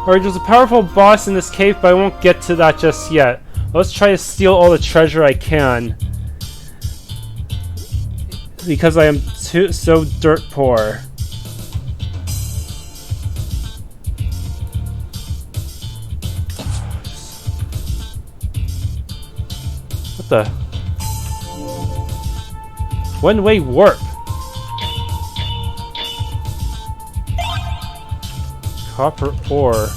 Alright, there's a powerful boss in this cave, but I won't get to that just yet. Let's try to steal all the treasure I can. Because I am so dirt poor. What the? One-way warp. Copper ore.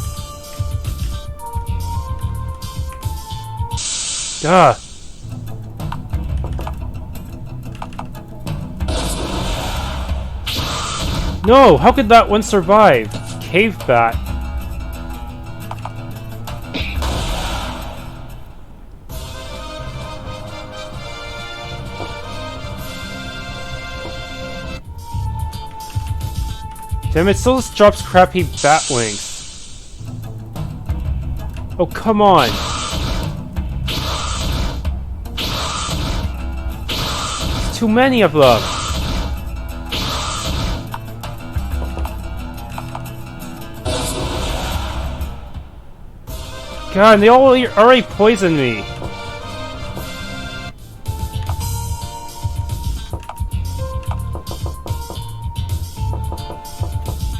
Gah. No! How could that one survive? Cave bat. Damn, it still just drops crappy bat wings. Oh, come on. There's too many of them. God, they all already poisoned me.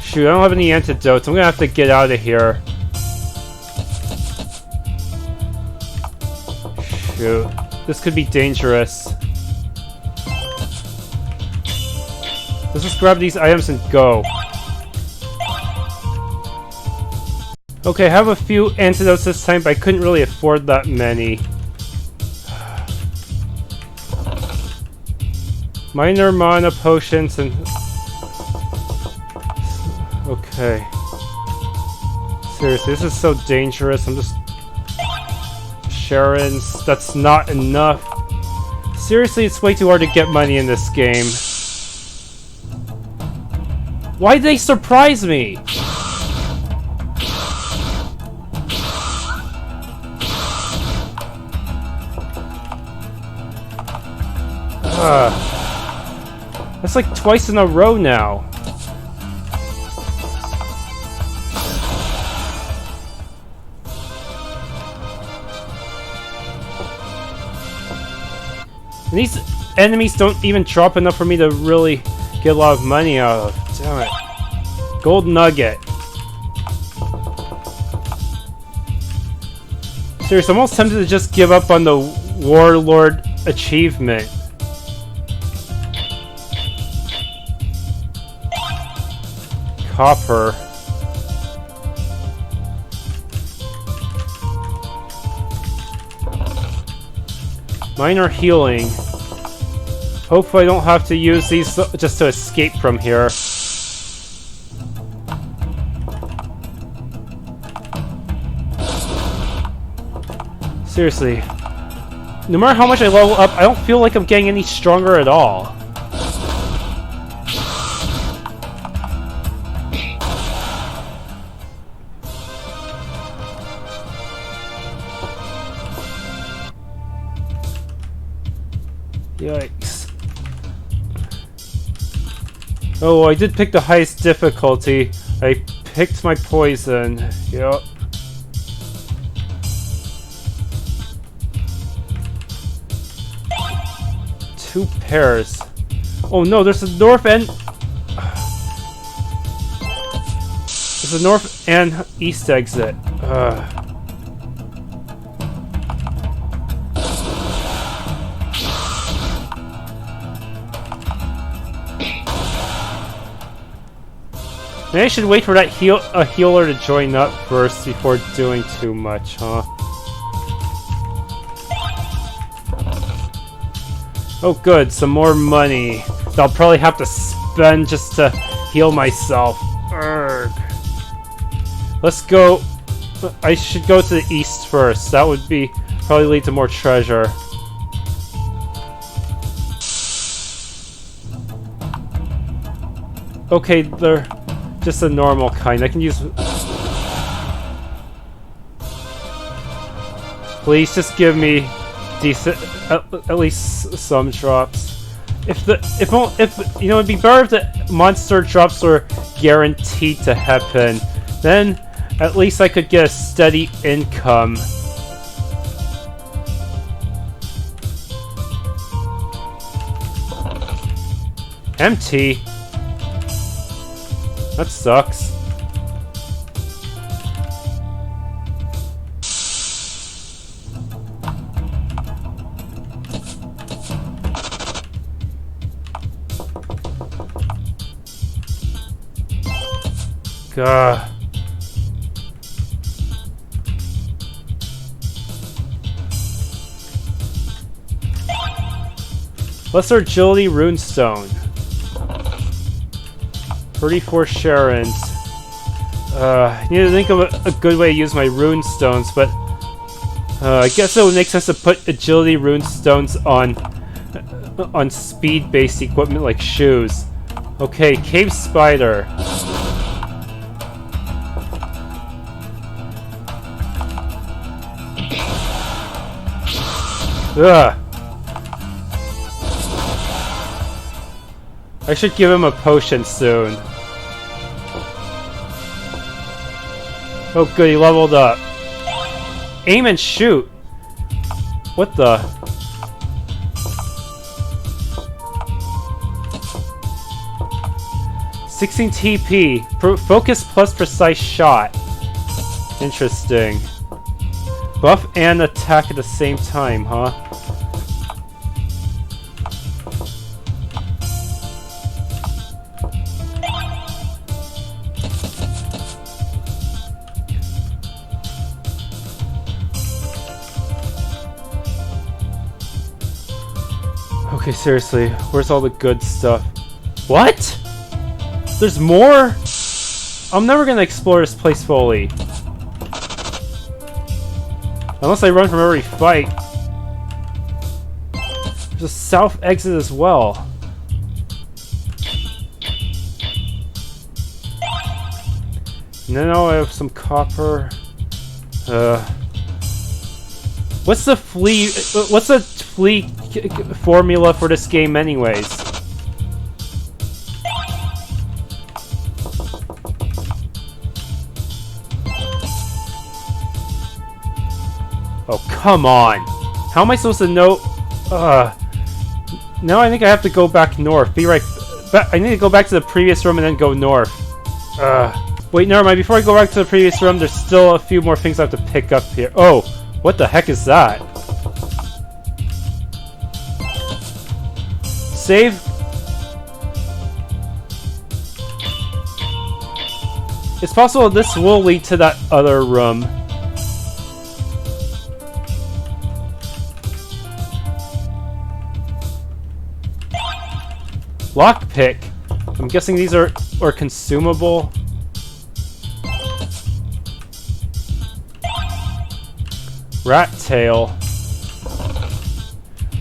Shoot, I don't have any antidotes. I'm gonna have to get out of here. Shoot. This could be dangerous. Let's just grab these items and go. Okay, I have a few antidotes this time, but I couldn't really afford that many. Minor mana potions and... Okay. Seriously, this is so dangerous. I'm just... Sharon's... That's not enough. Seriously, it's way too hard to get money in this game. Why did they surprise me? That's like twice in a row now. And these enemies don't even drop enough for me to really get a lot of money out of. Damn it. Gold nugget. Seriously, I'm almost tempted to just give up on the Warlord achievement. Copper. Minor healing. Hopefully I don't have to use these just to escape from here. Seriously. No matter how much I level up, I don't feel like I'm getting any stronger at all. Yikes. Oh, I did pick the highest difficulty. I picked my poison. Yep. Two pairs. Oh no, there's a north and... There's a north and east exit. Maybe I should wait for that healer to join up first before doing too much, huh? Oh good, some more money that I'll probably have to spend just to heal myself. Urgh. Let's go... I should go to the east first. That would be... probably lead to more treasure. Okay, they're... just a normal kind. I can use... Please just give me decent, at least some drops. If you know, it'd be better if the monster drops were guaranteed to happen. Then At least I could get a steady income. Empty. That sucks. Gah. Lesser Agility Runestone. 34 Sharons. I need to think of a good way to use my runestones, but I guess it would make sense to put agility runestones on speed-based equipment like shoes. Okay, Cave Spider. Ugh. I should give him a potion soon. Oh good, he leveled up. Aim and shoot! What the? $16 TP. Focus plus precise shot. Interesting. Buff and attack at the same time, huh? Okay, seriously, where's all the good stuff? What? There's more? I'm never gonna explore this place fully. Unless I run from every fight. There's a south exit as well. Now I have some copper. What's the flea? What's the flea formula for this game, anyways? Oh, come on! How am I supposed to know? Now I think I have to go back north. Be right back. I need to go back to the previous room and then go north. Wait, never mind. Before I go back to the previous room, there's still a few more things I have to pick up here. Oh, what the heck is that? Save. It's possible this will lead to that other room. Lockpick. I'm guessing these are consumable. Rat tail.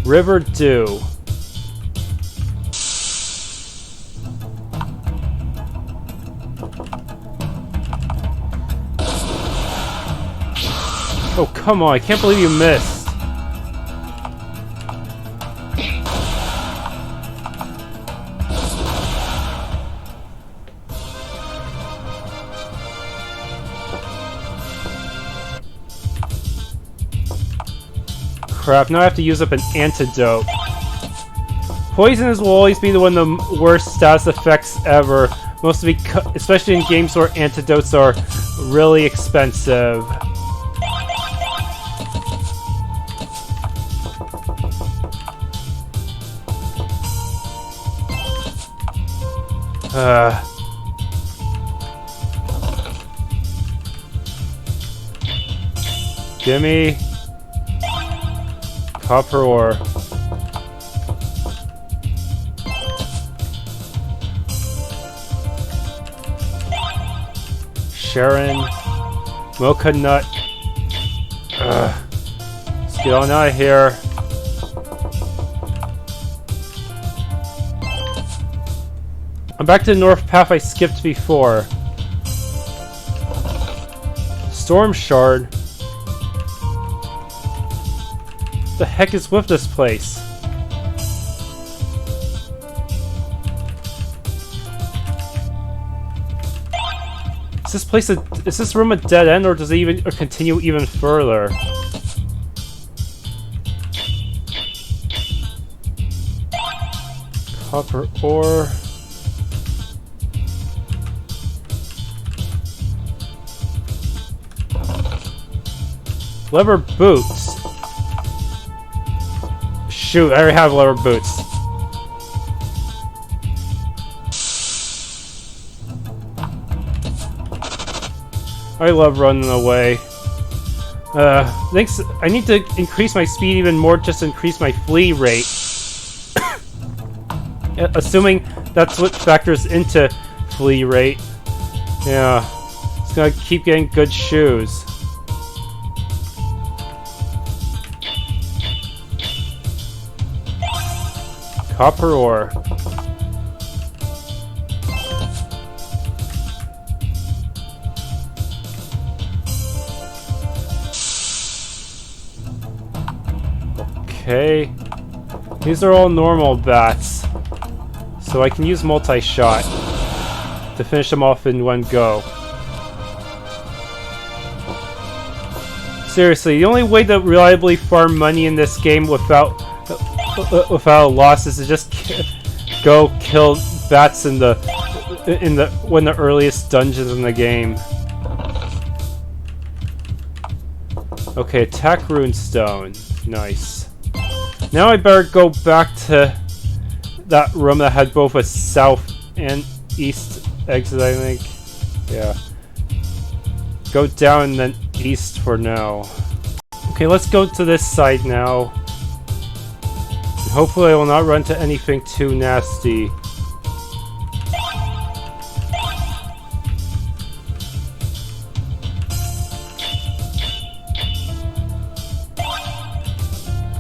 River dew. Oh, come on. I can't believe you missed. Crap, now I have to use up an antidote. Poisons will always be one of the worst status effects ever, mostly especially in games where antidotes are really expensive. Gimme copper ore. Sharon, mocha nut. Let's get on out of here. I'm back to the north path I skipped before. Storm shard. What the heck is with this place? This is this room a dead end, or does it even continue even further? Copper ore. Leather boots. Shoot, I already have leather boots. I love running away. Thanks. I need to increase my speed even more, just to increase my flee rate. Assuming that's what factors into flee rate. Yeah. Just gonna keep getting good shoes. Copper ore. Okay. These are all normal bats. So I can use multi-shot to finish them off in one go. Seriously, the only way to reliably farm money in this game without a loss is to just go kill bats in one of the earliest dungeons in the game. Okay, attack runestone. Nice. Now I better go back to that room that had both a south and east exit, I think. Yeah. Go down and then east for now. Okay, let's go to this side now. And hopefully I will not run into anything too nasty.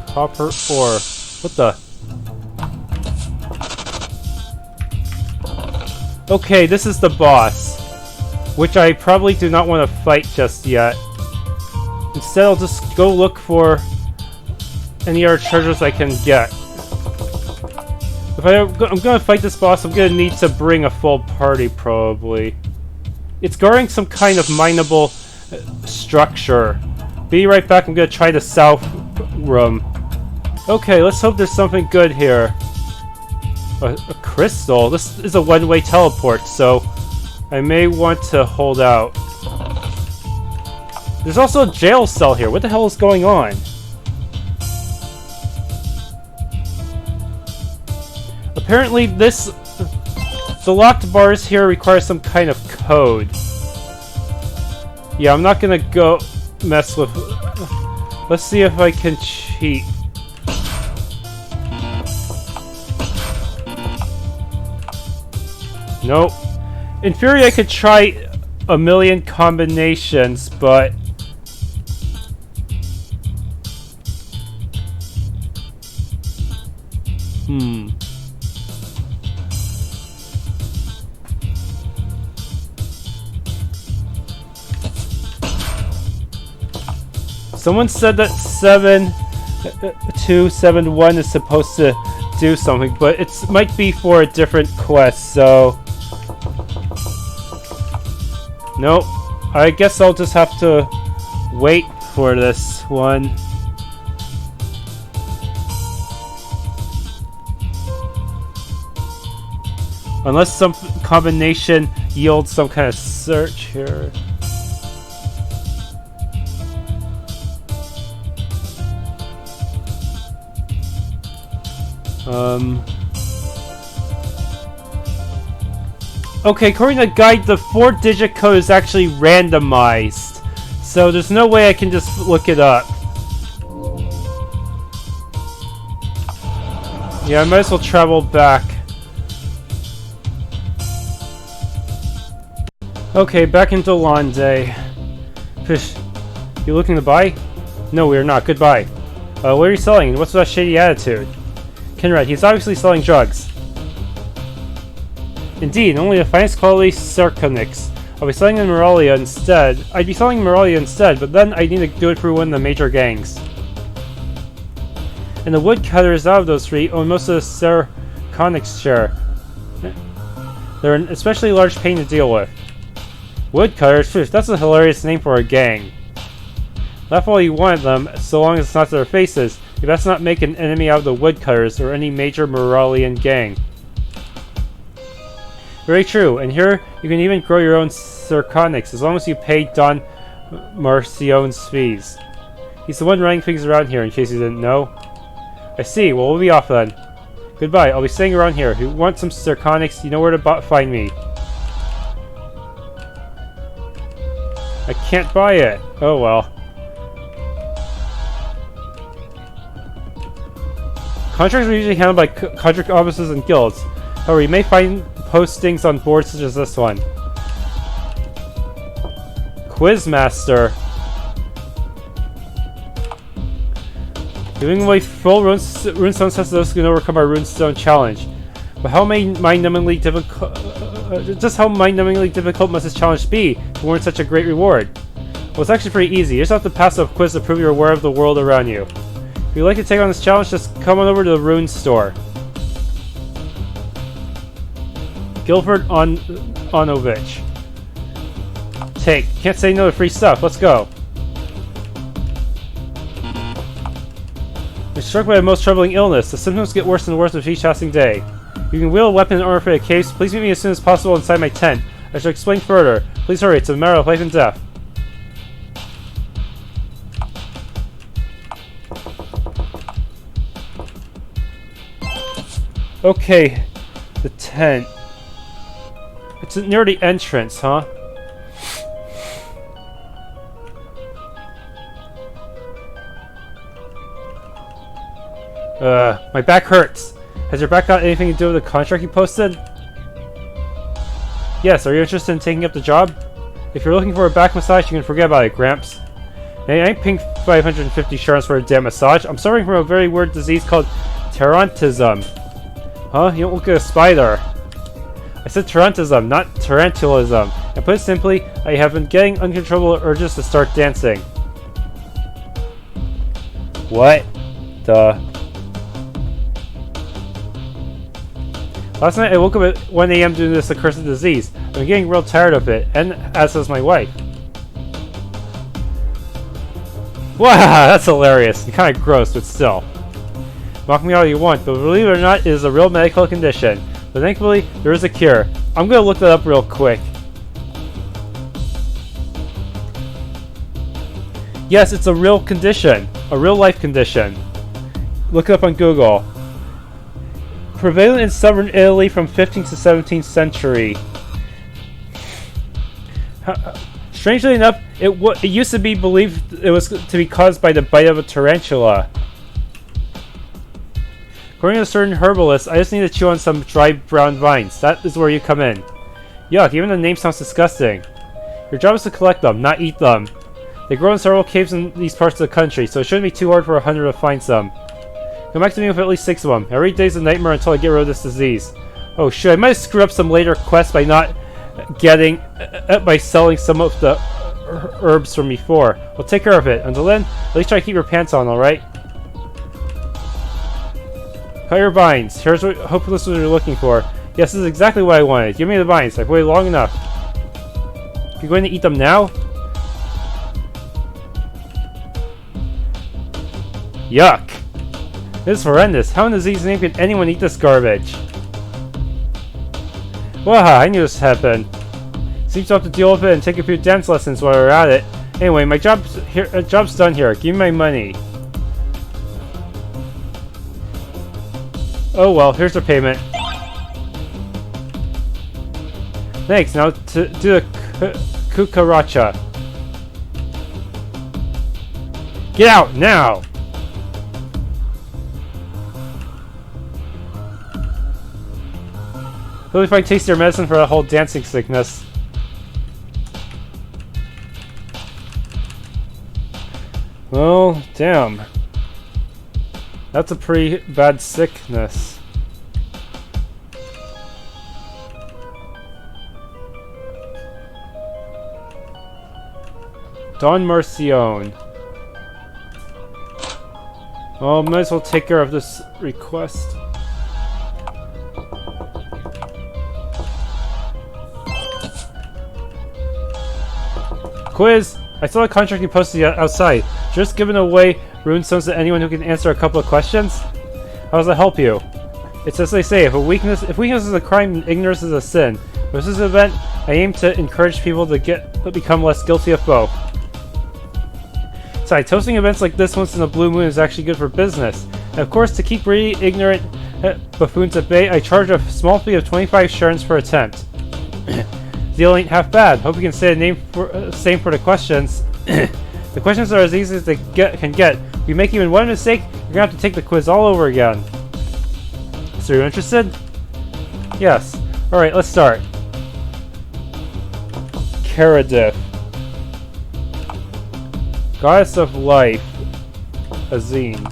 Copper ore. What the? Okay, this is the boss, which I probably do not want to fight just yet. Instead, I'll just go look for any other treasures I can get. If I'm gonna fight this boss, I'm gonna need to bring a full party, probably. It's guarding some kind of mineable structure. Be right back, I'm gonna try the south room. Okay, let's hope there's something good here. A crystal? This is a one-way teleport, so I may want to hold out. There's also a jail cell here. What the hell is going on? Apparently the locked bars here require some kind of code. Yeah, I'm not gonna go mess with... Let's see if I can cheat. Nope. In theory, I could try a million combinations, but... Someone said that 7271 is supposed to do something, but it might be for a different quest, so... Nope. I guess I'll just have to wait for this one. Unless some combination yields some kind of search here. Okay, according to the guide, the 4-digit code is actually randomized. So there's no way I can just look it up. Yeah, I might as well travel back. Okay, back in Dolonde. Fish, you looking to buy? No, we are not. Goodbye. What are you selling? What's that shady attitude? Kenrad, he's obviously selling drugs. Indeed, only the finest quality Sarconix. I'll be selling in Moralia instead. I'd be selling Moralia instead, but then I need to do it through one of the major gangs. And the woodcutters out of those three own most of the Sarconix share. They're an especially large pain to deal with. Woodcutters? Phew, that's a hilarious name for a gang. Laugh all you want at them, so long as it's not to their faces. You best not make an enemy out of the Woodcutters or any major Moralian gang. Very true, and here you can even grow your own zirconics as long as you pay Don Marcion's fees. He's the one running things around here, in case you didn't know. I see, well we'll be off then. Goodbye, I'll be staying around here. If you want some zirconics, you know where to find me. I can't buy it. Oh well. Contracts are usually handled by contract offices and guilds. However, you may find postings on boards such as this one. Quizmaster. Giving away full runestone sets those who can overcome our runestone challenge. But how mind-numbingly difficult? Just how mind-numbingly difficult must this challenge be to warrant such a great reward? Well, it's actually pretty easy. You just have to pass a quiz to prove you're aware of the world around you. If you'd like to take on this challenge, just come on over to the Rune Store. Guilford Onovich. Take. Can't say no to free stuff. Let's go. I'm struck by a most troubling illness. The symptoms get worse and worse with each passing day. You can wield a weapon in order for a case. Please meet me as soon as possible inside my tent. I shall explain further. Please hurry. It's a matter of life and death. Okay. The tent. It's near the entrance, huh? My back hurts. Has your back got anything to do with the contract you posted? Yes, are you interested in taking up the job? If you're looking for a back massage, you can forget about it, Gramps. Hey, I ain't paying 550 shards for a damn massage. I'm suffering from a very weird disease called tarantism. Huh? You don't look like a spider. I said tarantism, not tarantulism. And put it simply, I have been getting uncontrollable urges to start dancing. What the... Last night I woke up at 1 AM due to this accursed disease. I'm getting real tired of it, and as does my wife. Wow, that's hilarious. And kind of gross, but still. Mock me all you want, but believe it or not, it is a real medical condition. But thankfully, there is a cure. I'm gonna look that up real quick. Yes, it's a real condition. A real life condition. Look it up on Google. Prevalent in southern Italy from 15th to 17th century. Strangely enough, it used to be believed it was to be caused by the bite of a tarantula. According to a certain herbalist, I just need to chew on some dried brown vines. That is where you come in. Yuck, even the name sounds disgusting. Your job is to collect them, not eat them. They grow in several caves in these parts of the country, so it shouldn't be too hard for a hunter to find some. Come back to me with at least 6 of them. Every day's a nightmare until I get rid of this disease. Oh shit, I might have screwed up some later quests by not getting... by selling some of the herbs from before. We'll take care of it. Until then, at least try to keep your pants on, alright? Cut your vines. Here's what... hopefully this is what you're looking for. Yes, this is exactly what I wanted. Give me the vines. I've waited long enough. You're going to eat them now? Yuck! This is horrendous. How in the Z's name can anyone eat this garbage? Wow, I knew this happened. Seems to have to deal with it and take a few dance lessons while we're at it. Anyway, my job's done here. Give me my money. Oh well, here's the payment. Thanks, now to do the cucaracha. Get out, now! Really if I taste your medicine for the whole dancing sickness. Well, damn. That's a pretty bad sickness. Don Marcion. Well, might as well take care of this request. Quiz! I saw a contract you posted outside. Just giving away runestones to anyone who can answer a couple of questions? How does that help you? It's as they say, if weakness is a crime, then ignorance is a sin. With this event, I aim to encourage people to become less guilty of both. Besides, hosting events like this once in a blue moon is actually good for business. And of course, to keep really ignorant buffoons at bay, I charge a small fee of 25 sharins per attempt. Deal ain't half bad. Hope you can say the same for the questions. The questions are as easy as they can get. If you make even one mistake, you're gonna have to take the quiz all over again. So you're interested? Yes. Alright, let's start. Caradithia. Goddess of Life. Azine.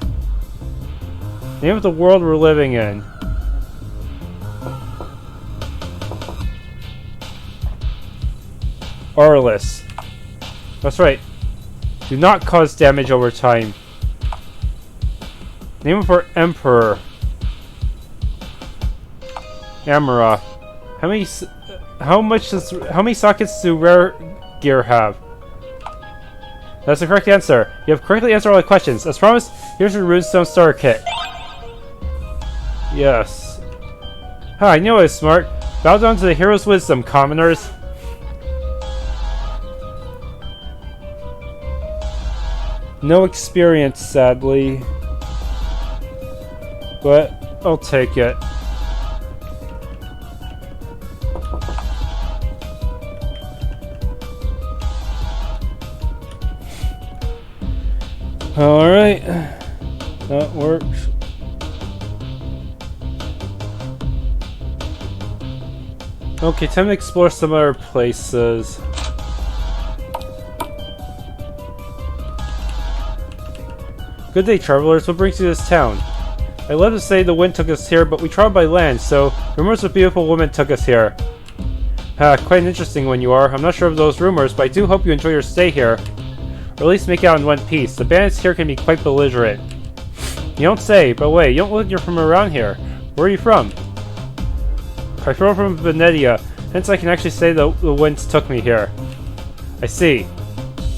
Name of the world we're living in. Arliss. That's right. Do not cause damage over time. Name of our Emperor. Amara. How many sockets do Rare Gear have? That's the correct answer. You have correctly answered all the questions. As promised, here's your runestone starter kit. Yes. Huh, I knew I was smart. Bow down to the hero's wisdom, commoners. No experience, sadly. But I'll take it. Alright. That works. Okay, time to explore some other places. Good day, travelers. What brings you to this town? I'd love to say the wind took us here, but we traveled by land, so rumors of a beautiful woman took us here. Quite an interesting one you are. I'm not sure of those rumors, but I do hope you enjoy your stay here. Or at least make out in one piece. The bandits here can be quite belligerent. You don't say, but wait, you don't look like you're from around here. Where are you from? I'm from Venedia, hence I can actually say the winds took me here. I see.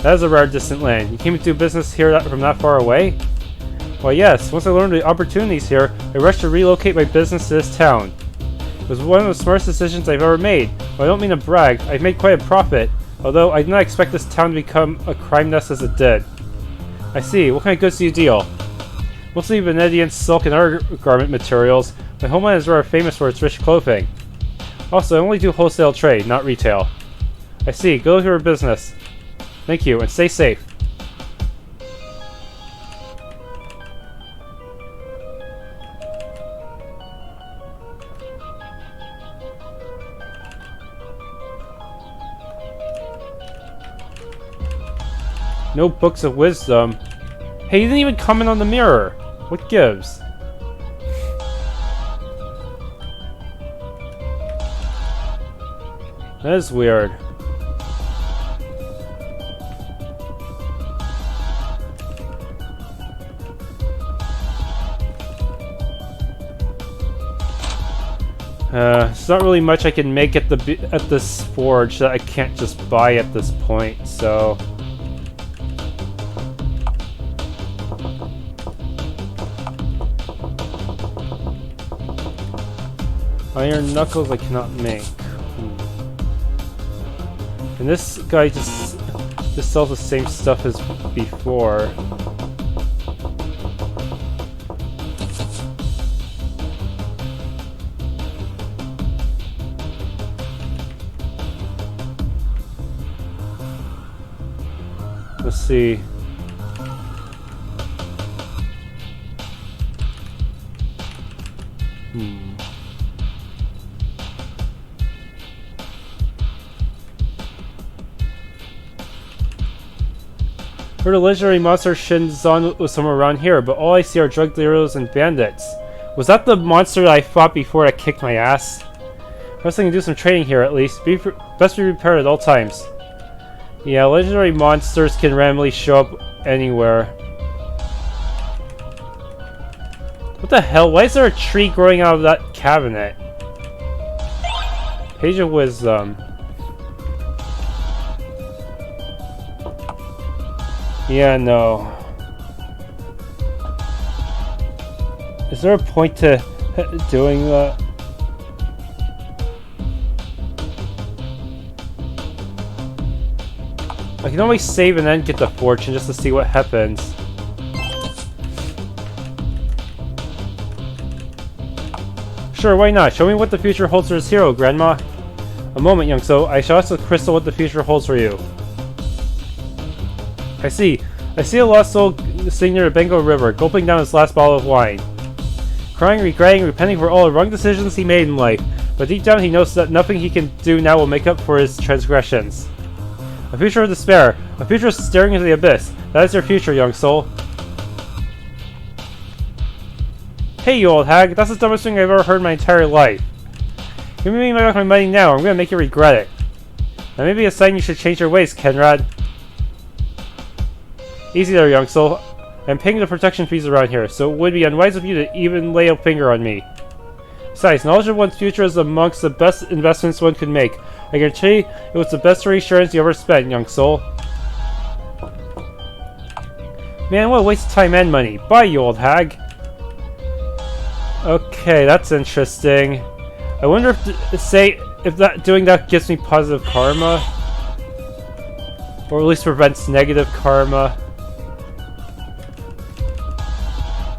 That is a rare distant land. You came to do business here from that far away? Why yes, once I learned the opportunities here, I rushed to relocate my business to this town. It was one of the smartest decisions I've ever made. Well, I don't mean to brag, I've made quite a profit, although I did not expect this town to become a crime nest as it did. I see, what kind of goods do you deal? Mostly Venedian silk and other garment materials. My homeland is rather famous for its rich clothing. Also, I only do wholesale trade, not retail. I see, go to your business. Thank you, and stay safe. No books of wisdom. Hey, you didn't even comment on the mirror. What gives? That is weird. There's not really much I can make at this forge that I can't just buy at this point, so... Iron knuckles I cannot make. And this guy just sells the same stuff as before. Let's see. Heard a legendary monster Shinzon was somewhere around here, but all I see are drug dealers and bandits. Was that the monster that I fought before that kicked my ass? Perhaps I can do some trading here at least. Best be prepared at all times. Yeah, legendary monsters can randomly show up anywhere. What the hell? Why is there a tree growing out of that cabinet? Page of Wisdom. Yeah, no. Is there a point to doing that? I can always save and then get the fortune just to see what happens. Sure, why not? Show me what the future holds for this hero, Grandma. A moment, young soul. I shall ask the crystal what the future holds for you. I see a lost soul sitting near the Bengal River, gulping down his last bottle of wine. Crying, regretting, repenting for all the wrong decisions he made in life, but deep down he knows that nothing he can do now will make up for his transgressions. A future of despair, a future staring into the abyss. That is your future, young soul. Hey, you old hag, that's the dumbest thing I've ever heard in my entire life. Give me my money now, or I'm gonna make you regret it. That may be a sign you should change your ways, Kenrad. Easy there, young soul. I'm paying the protection fees around here, so it would be unwise of you to even lay a finger on me. Besides, knowledge of one's future is amongst the best investments one could make. I guarantee it was the best reassurance you ever spent, young soul. Man, what a waste of time and money. Bye, you old hag. Okay, that's interesting. I wonder if doing that gives me positive karma, or at least prevents negative karma.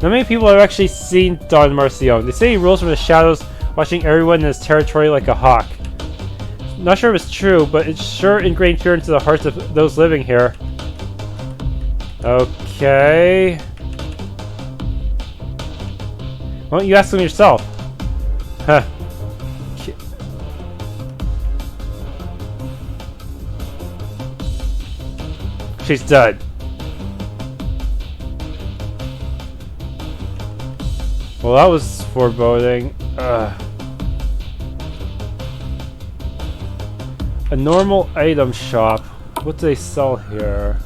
Not many people have actually seen Don Marcion. They say he rules from the shadows, watching everyone in his territory like a hawk. Not sure if it's true, but it's sure ingrained fear into the hearts of those living here. Okay. Why don't you ask them yourself? Huh. She's dead. Well, that was foreboding. A normal item shop. What do they sell here?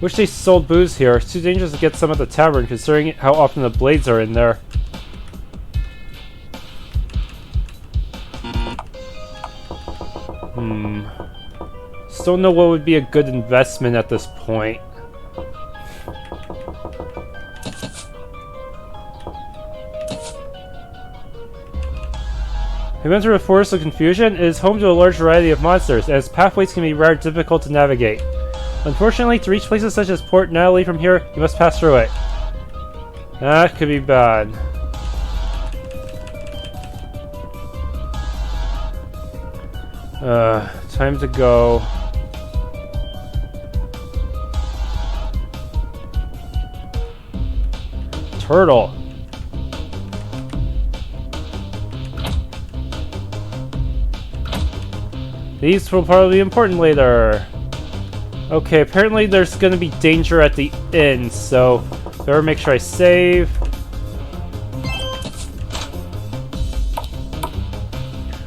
Wish they sold booze here. It's too dangerous to get some at the tavern, considering how often the blades are in there. Still don't know what would be a good investment at this point. Have you entered a forest of confusion? It is home to a large variety of monsters, and its pathways can be rather difficult to navigate. Unfortunately, to reach places such as Port Natalie from here, you must pass through it. That could be bad. Time to go. Turtle. These will probably be important later. Okay, apparently there's gonna be danger at the inn, so better make sure I save.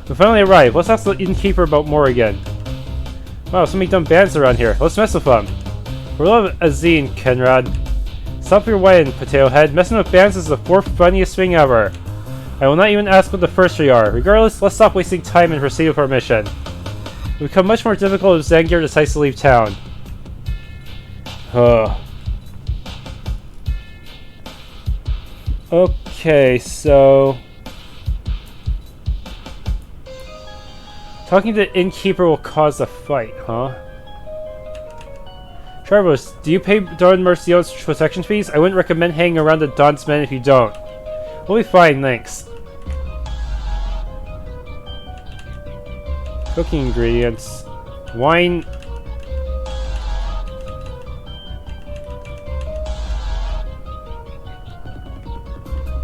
We finally arrived. Let's ask the innkeeper about more again. Wow, so many dumb bands around here. Let's mess with them. We love Azine, Kenrad. Stop your whining, potato head. Messing with bands is the fourth funniest thing ever. I will not even ask what the first three are. Regardless, let's stop wasting time and proceed with our mission. It will become much more difficult if Zangierd decides to leave town. Okay, so... talking to the innkeeper will cause a fight, huh? Travis, do you pay Don Mercio's protection fees? I wouldn't recommend hanging around the Don's men if you don't. We'll be fine, thanks. Cooking ingredients. Wine.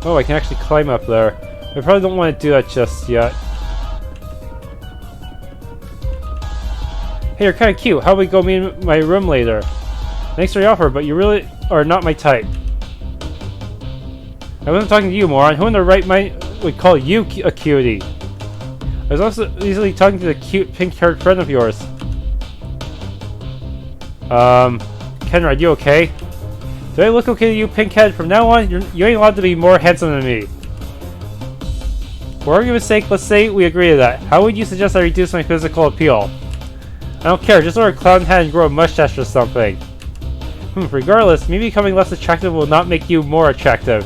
Oh, I can actually climb up there. I probably don't want to do that just yet. Hey, you're kind of cute. How about we go meet in my room later? Thanks for the offer, but you really are not my type. I wasn't talking to you, moron. Who in their right mind would call you a cutie? I was also easily talking to the cute pink-haired friend of yours. Kenrad, you okay? Do I look okay to you, pinkhead? From now on, you ain't allowed to be more handsome than me. For argument's sake, let's say we agree to that. How would you suggest I reduce my physical appeal? I don't care, just wear a clown hat and grow a mustache or something. Regardless, me becoming less attractive will not make you more attractive.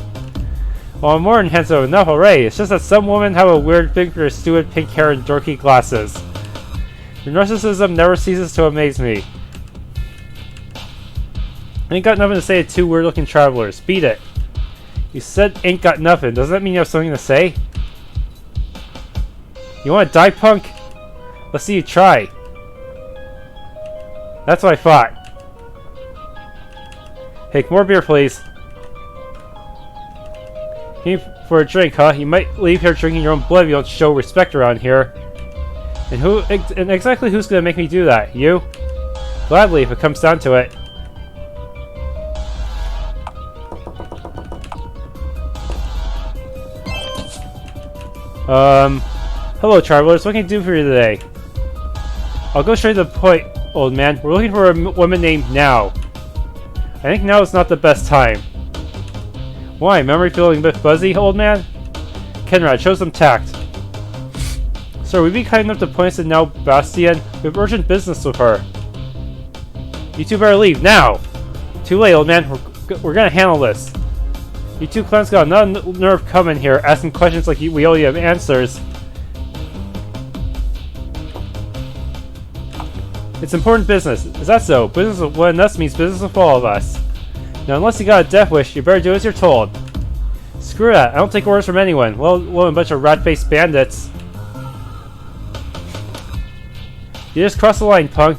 Well, I'm more than handsome enough already. It's just that some women have a weird thing for their stupid pink hair and dorky glasses. Your narcissism never ceases to amaze me. I ain't got nothing to say to two weird-looking travelers. Beat it. You said ain't got nothing. Doesn't that mean you have something to say? You want to die, punk? Let's see you try. That's what I thought. Hey, more beer, please. Came for a drink, huh? You might leave here drinking your own blood if you don't show respect around here. And exactly who's gonna make me do that? You? Gladly, if it comes down to it. Hello, travelers. What can I do for you today? I'll go straight to the point, old man. We're looking for a woman named Now. I think now is not the best time. Why? Memory feeling a bit fuzzy, old man? Kenrad, show some tact. Sir, would you be kind enough to point us to Now Bastian? We have urgent business with her. You two better leave, now! Too late, old man. We're gonna handle this. You two clowns got another nerve coming here, asking questions like we owe you answers. It's important business. Is that so? Business with one of us means business with all of us. Now, unless you got a death wish, you better do as you're told. Screw that. I don't take orders from anyone. Well, a bunch of rat-faced bandits. You just crossed the line, punk.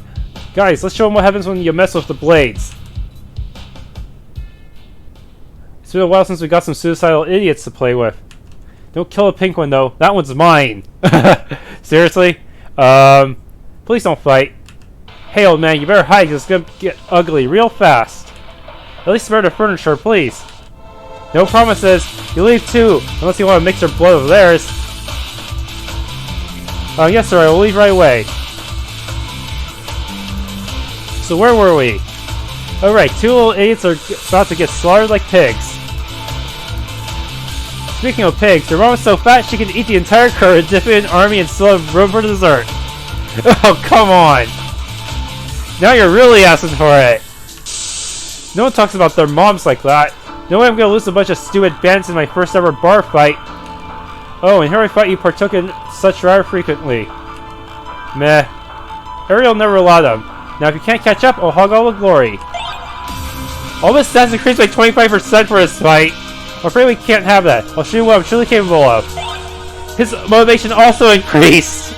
Guys, let's show them what happens when you mess with the blades. It's been a while since we got some suicidal idiots to play with. Don't kill a pink one, though. That one's mine. Seriously? Please don't fight. Hey, old man, you better hide because it's gonna get ugly real fast. At least spare the furniture, please. No promises. You leave too, unless you want to mix your blood with theirs. Yes, sir, I will leave right away. So where were we? Alright, two little idiots are about to get slaughtered like pigs. Speaking of pigs, their mom is so fat she can eat the entire Caradithian army and still have room for dessert. Oh, come on! Now you're really asking for it! No one talks about their moms like that. No way I'm gonna lose a bunch of stupid bandits in my first ever bar fight. Oh, and here I thought you partook in such rather frequently. Meh. Ariel never allowed them. Now if you can't catch up, I'll hog all the glory. All this stats increased by 25% for this fight. I'm afraid we can't have that. I'll show you what I'm truly capable of. His motivation also increased.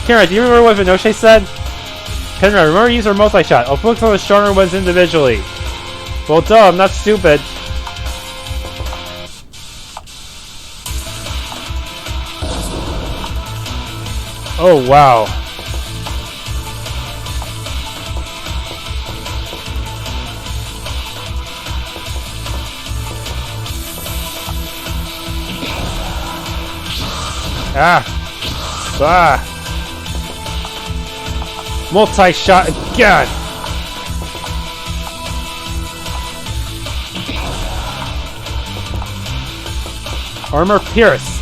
Kenrad, do you remember what Vinoche said? Kenrad, remember to use our multi-shot. I'll focus on the stronger ones individually. Well, duh, I'm not stupid. Oh, wow. Multi-shot again! Armor pierce!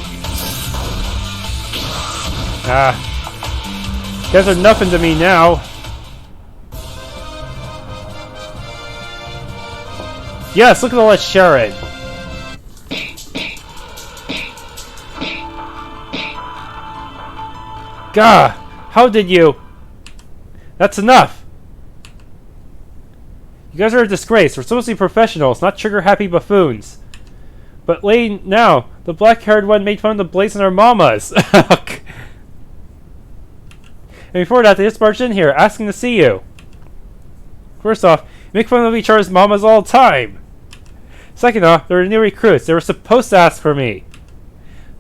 You guys are nothing to me now. Yes, look at all that Sharon! Gah! How did you... That's enough! You guys are a disgrace. We're supposed to be professionals, not trigger-happy buffoons. But lady, now, the black-haired one made fun of the blades in our mamas. And before that, they just barged in here, asking to see you. First off, you make fun of each other's mamas all the time. Second off, they're new recruits. They were supposed to ask for me.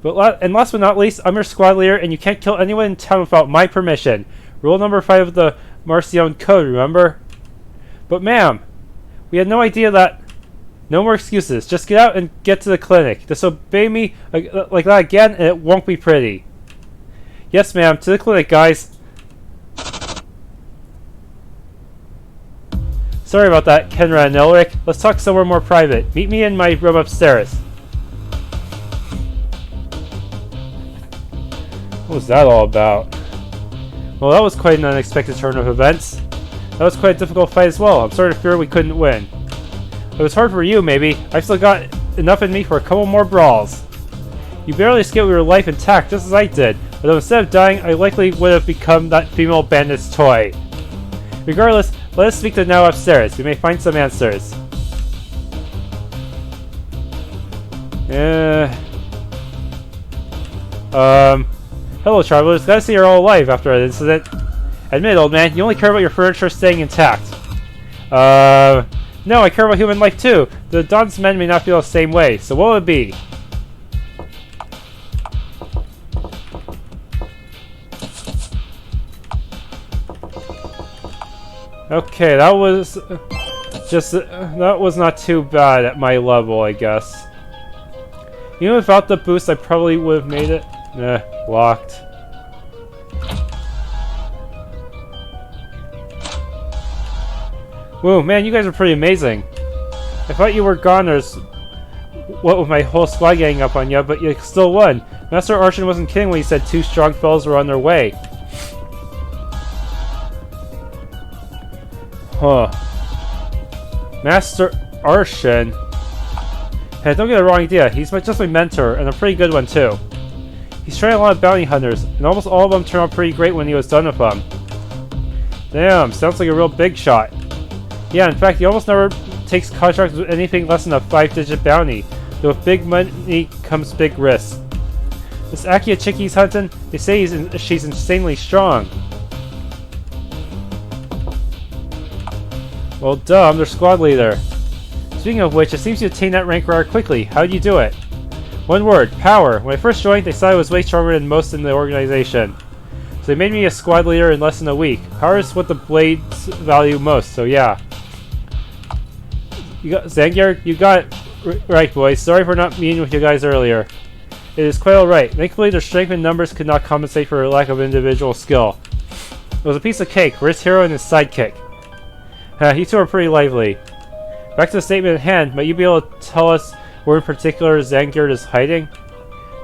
And last but not least, I'm your squad leader, and you can't kill anyone in town without my permission. Rule number 5 of the Marcion Code, remember? But ma'am, we had no idea that... No more excuses. Just get out and get to the clinic. Disobey me like that again, and it won't be pretty. Yes, ma'am. To the clinic, guys. Sorry about that, Kenrad and Elric. Let's talk somewhere more private. Meet me in my room upstairs. What was that all about? Well, that was quite an unexpected turn of events. That was quite a difficult fight as well. I'm sorry to fear we couldn't win. It was hard for you, maybe. I've still got enough in me for a couple more brawls. You barely escaped with your life intact, just as I did. Although instead of dying, I likely would have become that female bandit's toy. Regardless, let us speak to now upstairs. We may find some answers. Hello, travelers. Glad to see you're all alive after an incident. Admit it, old man, you only care about your furniture staying intact. No, I care about human life too. The Dawn's men may not feel the same way, so what will it be? Okay, that was that was not too bad at my level, I guess. Even without the boost, I probably would have made it. Locked. Whoa, man, you guys are pretty amazing. I thought you were goners, what with my whole squad getting up on you, but you still won. Master Arshan wasn't kidding when he said 2 strong fellows were on their way. Huh. Master Arshan? Hey, don't get the wrong idea. He's just my mentor, and a pretty good one too. He's trained a lot of bounty hunters, and almost all of them turned out pretty great when he was done with them. Damn, sounds like a real big shot. Yeah, in fact, he almost never takes contracts with anything less than a 5-digit bounty, though with big money comes big risk. This Aegea chick he's hunting, they say she's insanely strong. Well, duh, I'm their squad leader. Speaking of which, it seems you attained that rank rather quickly. How did you do it? One word, power. When I first joined, they said I was way stronger than most in the organization. So they made me a squad leader in less than a week. Power is what the blades value most, so yeah. You got Zangierd, you got it right, boys. Sorry for not meeting with you guys earlier. It is quite alright. Thankfully, their strength and numbers could not compensate for a lack of individual skill. It was a piece of cake. Where's Hero and his sidekick? You two are pretty lively. Back to the statement at hand, might you be able to tell us where in particular Zangierd is hiding?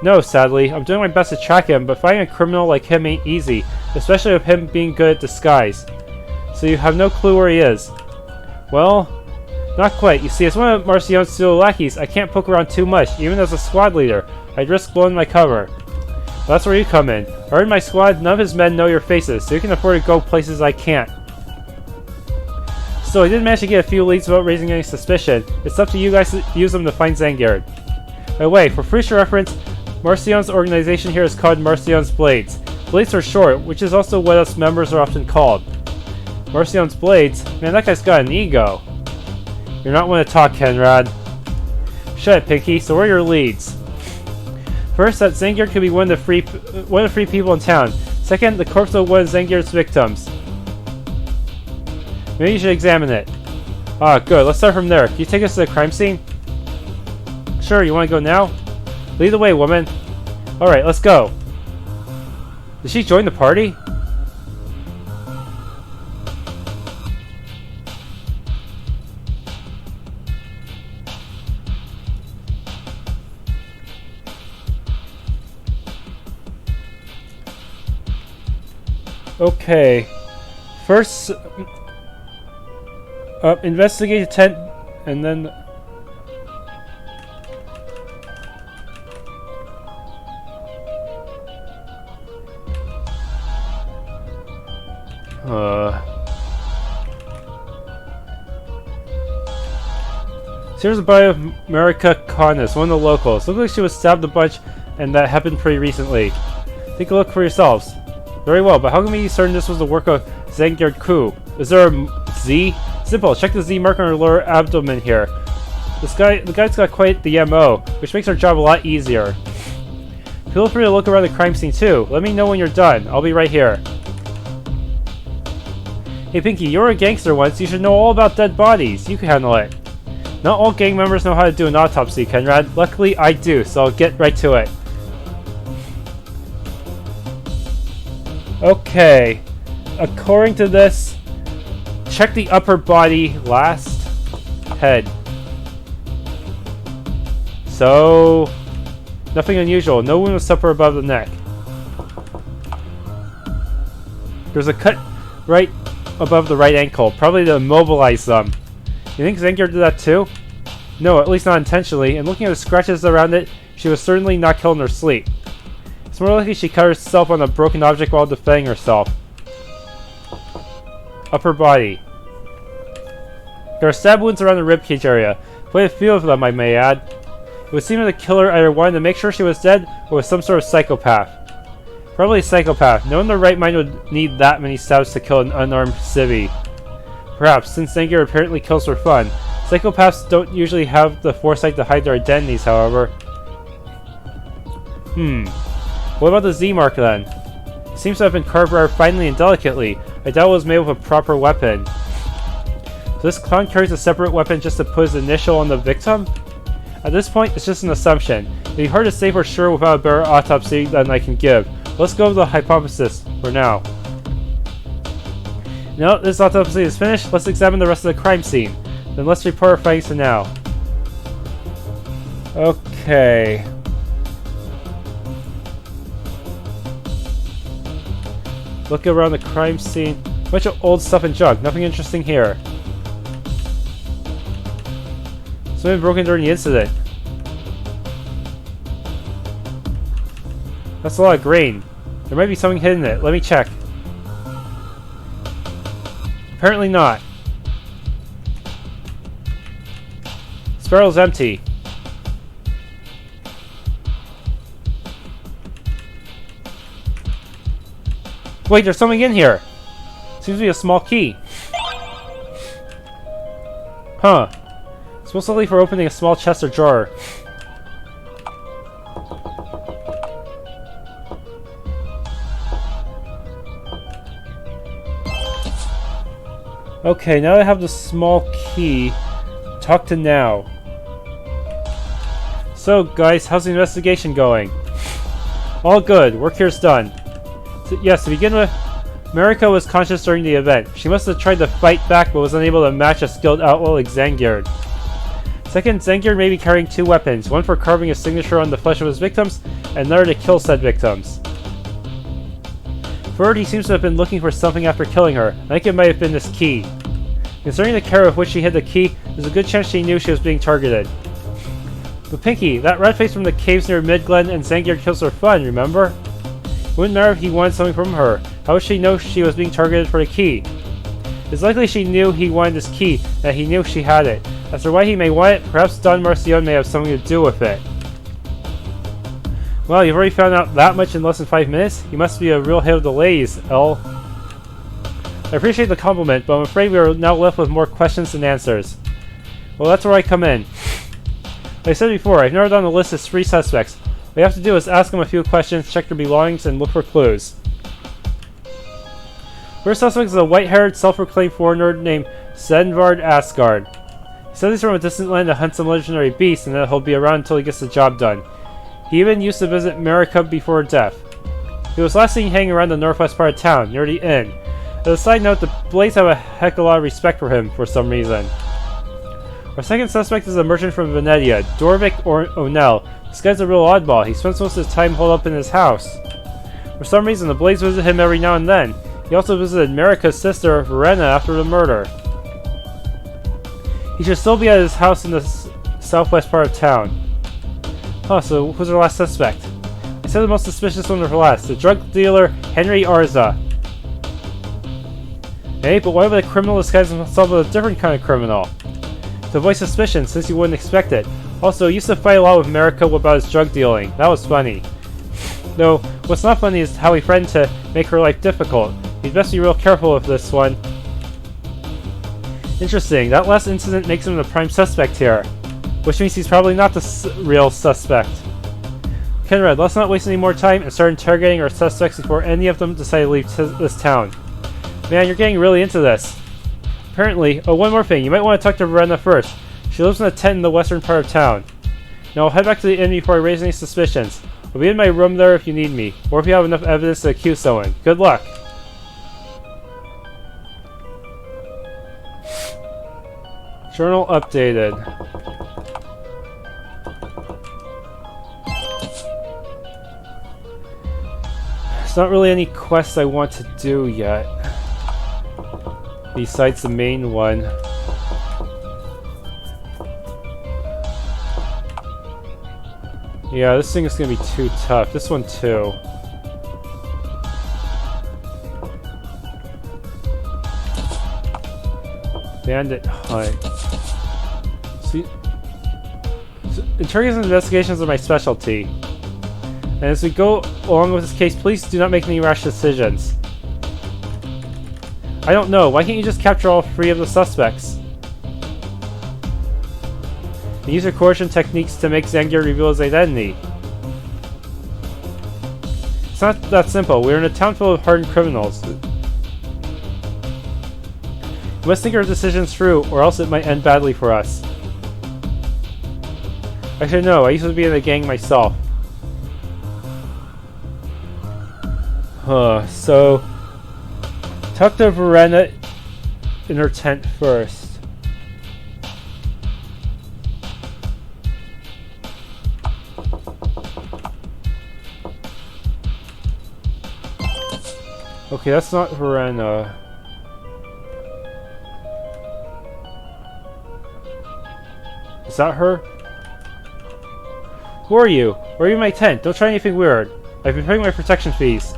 No, sadly. I'm doing my best to track him, but finding a criminal like him ain't easy, especially with him being good at disguise. So you have no clue where he is. Well, not quite. You see, as one of Marcion's pseudo lackeys, I can't poke around too much, even as a squad leader. I'd risk blowing my cover. Well, that's where you come in. Or in my squad, none of his men know your faces, so you can afford to go places I can't. Still, I did manage to get a few leads without raising any suspicion. It's up to you guys to use them to find Zangierd. By the way, for future reference, Marcion's organization here is called Marcion's Blades. Blades are short, which is also what us members are often called. Marcion's Blades? Man, that guy's got an ego. You're not one to talk, Kenrad. Shut it, Pinky. So where are your leads? First, that Zangierd could be one of the free people in town. Second, the corpse of one of Zangierd's victims. Maybe you should examine it. Ah, good. Let's start from there. Can you take us to the crime scene? Sure, you want to go now? Lead the way, woman. Alright, let's go. Did she join the party? Okay. First... investigate the tent, and then... So here's the body of Marika Karnas, one of the locals. Looks like she was stabbed a bunch, and that happened pretty recently. Take a look for yourselves. Very well, but how can we be certain this was the work of Zangierd Ku? Is there a Z? Simple, check the Z mark on her lower abdomen here. The guy's got quite the MO, which makes our job a lot easier. Feel free to look around the crime scene too. Let me know when you're done. I'll be right here. Hey Pinky, you were a gangster once. You should know all about dead bodies. You can handle it. Not all gang members know how to do an autopsy, Kenrad. Luckily, I do, so I'll get right to it. Okay. According to this, check the upper body last. Head. So, nothing unusual. No wound was upper above the neck. There's a cut right above the right ankle, probably to immobilize them. You think Zangierd did that too? No, at least not intentionally, and looking at the scratches around it, she was certainly not killed in her sleep. It's more likely she cut herself on a broken object while defending herself. Upper body. There are stab wounds around the ribcage area. Quite a few of them, I may add. It would seem that the killer either wanted to make sure she was dead, or was some sort of psychopath. Probably a psychopath. No one in their right mind would need that many stabs to kill an unarmed civvy. Perhaps, since Zangierd apparently kills for fun. Psychopaths don't usually have the foresight to hide their identities, however. What about the Z mark then? It seems to have been carved rather finely and delicately. I doubt it was made with a proper weapon. So this clown carries a separate weapon just to put his initial on the victim? At this point, it's just an assumption. It'd be hard to say for sure without a better autopsy than I can give. Let's go with the hypothesis for now. Now that this autopsy is finished, let's examine the rest of the crime scene. Then let's report our findings for now. Okay. Look around the crime scene. A bunch of old stuff and junk. Nothing interesting here. Something broken during the incident. That's a lot of grain. There might be something hidden in it. Let me check. Apparently not. This barrel's empty. Wait, there's something in here. Seems to be a small key. Huh. It's supposedly for opening a small chest or drawer. Okay, now that I have the small key, talk to now. So, guys, how's the investigation going? All good. Work here's done. So, yes, to begin with, Marika was conscious during the event. She must have tried to fight back, but was unable to match a skilled outlaw like Zangierd. Second, Zangierd may be carrying two weapons, one for carving a signature on the flesh of his victims, and another to kill said victims. Third, he seems to have been looking for something after killing her. I think it might have been this key. Concerning the care with which she hid the key, there's a good chance she knew she was being targeted. But Pinky, that red face from the caves near Mid-Glen and Zangierd kills for fun, remember? It wouldn't matter if he wanted something from her. How would she know she was being targeted for the key? It's likely she knew he wanted this key, and that he knew she had it. As for why he may want it, perhaps Don Marcion may have something to do with it. Well, you've already found out that much in less than 5 minutes? You must be a real hit of the ladies, Elle. I appreciate the compliment, but I'm afraid we are now left with more questions than answers. Well, that's where I come in. Like I said before, I've narrowed down the list as 3 suspects. What you have to do is ask them a few questions, check their belongings, and look for clues. First suspect is a white-haired, self-proclaimed foreigner named Senvard Asgard. He says he's from a distant land to hunt some legendary beast, and that he'll be around until he gets the job done. He even used to visit Marika before her death. He was last seen hanging around the northwest part of town, near the inn. As a side note, the Blades have a heck of a lot of respect for him for some reason. Our second suspect is a merchant from Venetia, Dorvik or O'Neill. This guy's a real oddball. He spends most of his time holed up in his house. For some reason, the Blades visit him every now and then. He also visited Marika's sister, Virenna, after the murder. He should still be at his house in the southwest part of town. Huh, so who's our last suspect? I said the most suspicious one for last, the drug dealer Henry Arza. Hey, but why would a criminal disguise himself as a different kind of criminal? To avoid suspicion, since you wouldn't expect it. Also, he used to fight a lot with Marika about his drug dealing. That was funny. Though, what's not funny is how he threatened to make her life difficult. He'd best be real careful with this one. Interesting, that last incident makes him the prime suspect here. Which means he's probably not the real suspect. Kenrad, let's not waste any more time and start interrogating our suspects before any of them decide to leave this town. Man, you're getting really into this. Apparently, oh, one more thing, you might want to talk to Virenna first. She lives in a tent in the western part of town. Now I'll head back to the inn before I raise any suspicions. I'll be in my room there if you need me, or if you have enough evidence to accuse someone. Good luck! Journal updated. not really any quests I want to do yet. Besides the main one. Yeah, this thing is gonna be too tough. This one too. Bandit hunt. See, interrogations and investigations are my specialty. And as we go along with this case, please do not make any rash decisions. I don't know. Why can't you just capture all 3 of the suspects? And use your coercion techniques to make Zangierd reveal his identity. It's not that simple. We're in a town full of hardened criminals. We must think our decisions through, or else it might end badly for us. I should know. I used to be in a gang myself. So... talk to Virenna in her tent first. Okay, that's not Virenna. Is that her? Who are you? Why are you in my tent? Don't try anything weird. I've been paying my protection fees.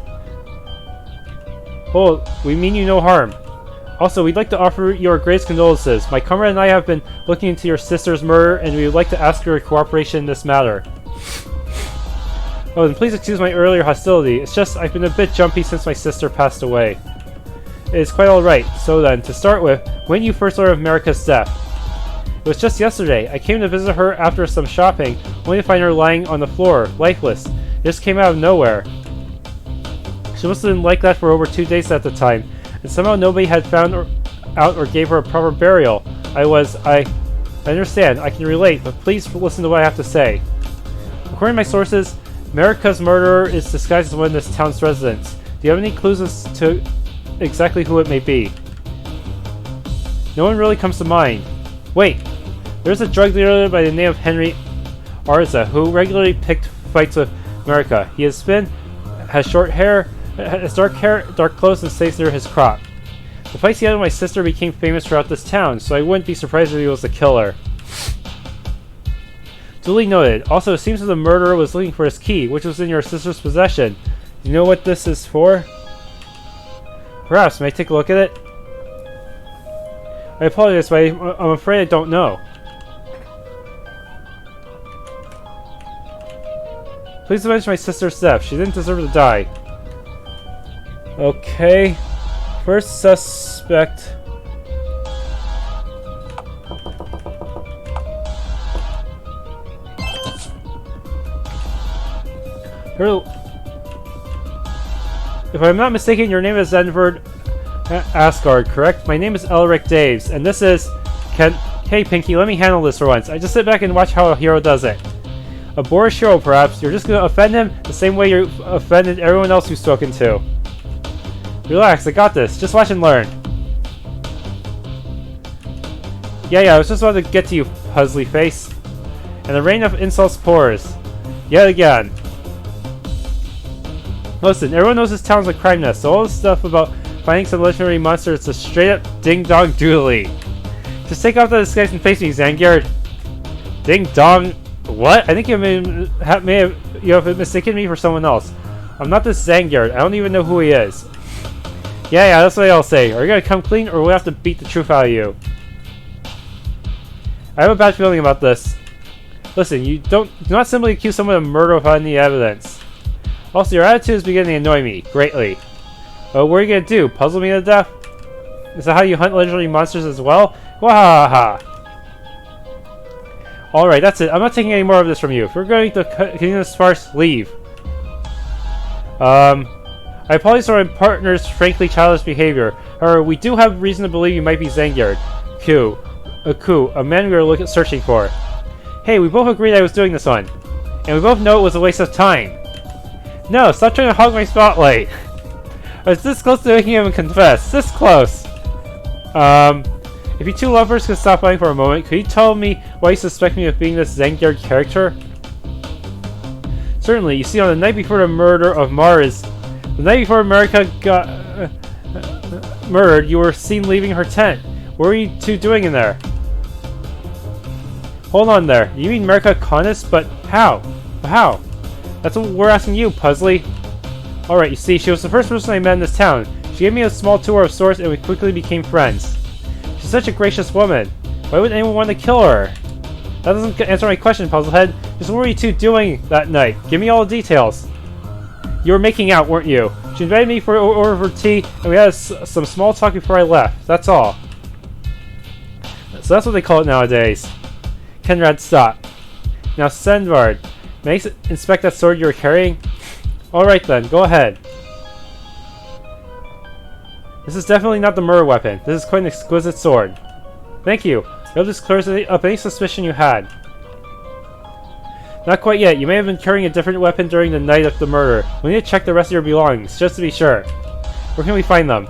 Oh, we mean you no harm. Also, we'd like to offer your greatest condolences. My comrade and I have been looking into your sister's murder, and we would like to ask your cooperation in this matter. Oh, and please excuse my earlier hostility. It's just I've been a bit jumpy since my sister passed away. It is quite alright. So then, to start with, when you first learned of Marika's death? It was just yesterday. I came to visit her after some shopping, only to find her lying on the floor, lifeless. It just came out of nowhere. She must have been like that for over 2 days at the time, and somehow nobody had found out or gave her a proper burial. I understand, I can relate, but please listen to what I have to say. According to my sources, Marika's murderer is disguised as one of this town's residents. Do you have any clues as to exactly who it may be? No one really comes to mind. Wait, there's a drug dealer by the name of Henry Arza who regularly picked fights with Marika. He has short hair, has dark hair, dark clothes, and stays near his crop. The fights he had with my sister became famous throughout this town, so I wouldn't be surprised if he was the killer. Duly noted. Also, it seems that the murderer was looking for his key, which was in your sister's possession. Do you know what this is for? Perhaps. May I take a look at it? I apologize, but I'm afraid I don't know. Please avenge my sister's death. She didn't deserve to die. Okay. First suspect. If I'm not mistaken, your name is Zangierd Asgard, correct? My name is Elric Daves, and this is Hey, Pinky, let me handle this for once. I just sit back and watch how a hero does it. A boorish hero, perhaps. You're just gonna offend him the same way you offended everyone else you've spoken to. Relax, I got this. Just watch and learn. Yeah, I was just about to get to you, puzzly face. And the rain of insults pours. Yet again. Listen, everyone knows this town's a crime nest, so all this stuff about finding some legendary monster is a straight-up ding-dong doodly. Just take off the disguise and face me, Zangierd. Ding-dong... What? I think you may have mistaken me for someone else. I'm not this Zangierd. I don't even know who he is. Yeah, that's what I'll say. Are you gonna come clean, or we'll have to beat the truth out of you? I have a bad feeling about this. Listen, do not simply accuse someone of murder without any evidence. Also, your attitude is beginning to annoy me greatly. Oh, what are you gonna do? Puzzle me to death? Is that how you hunt legendary monsters as well? Wahaha! Alright, that's it. I'm not taking any more of this from you. If you're going to continue this farce, leave. I apologize for my partner's frankly childish behavior. However, we do have reason to believe you might be Zangierd. A man we were searching for. Hey, we both agreed I was doing this one. And we both know it was a waste of time. No, stop trying to hog my spotlight. I was this close to making him confess. This close. If you two lovers could stop fighting for a moment, could you tell me why you suspect me of being this Zangierd character? Certainly. You see, on the night before the murder of Mars, The night before America got murdered, you were seen leaving her tent. What were you two doing in there? Hold on there. You mean America conned us? But how? How? That's what we're asking you, Puzzly. Alright, you see, she was the first person I met in this town. She gave me a small tour of sorts and we quickly became friends. She's such a gracious woman. Why would anyone want to kill her? That doesn't answer my question, Puzzlehead. Just what were you two doing that night? Give me all the details. You were making out, weren't you? She invited me for order for tea, and we had some small talk before I left. That's all. So that's what they call it nowadays. Kenrad, stop. Now, Zangierd, may I inspect that sword you were carrying? Alright then, go ahead. This is definitely not the murder weapon. This is quite an exquisite sword. Thank you. I hope this clears up any suspicion you had. Not quite yet. You may have been carrying a different weapon during the night of the murder. We need to check the rest of your belongings, just to be sure. Where can we find them?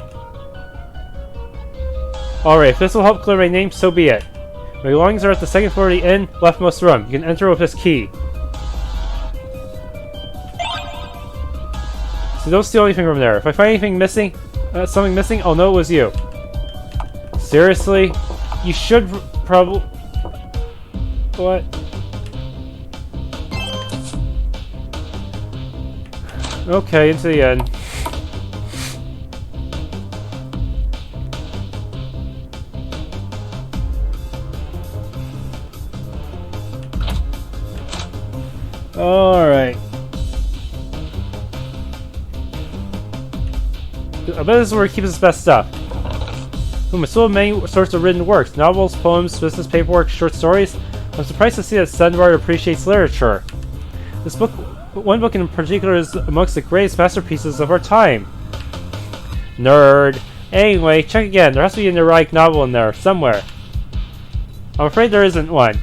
Alright, if this will help clear my name, so be it. My belongings are at the second floor of the inn, leftmost room. You can enter with this key. So don't steal anything from there. If I find anything missing, something missing, I'll know it was you. Seriously? You should probably... What? Okay, into the end. Alright. I bet this is where he keeps his best stuff. It's full of many sorts of written works. Novels, poems, business paperwork, short stories. I'm surprised to see that Zangierd appreciates literature. This book, one book in particular, is amongst the greatest masterpieces of our time. Nerd. Anyway, check again. There has to be an erotic novel in there, somewhere. I'm afraid there isn't one.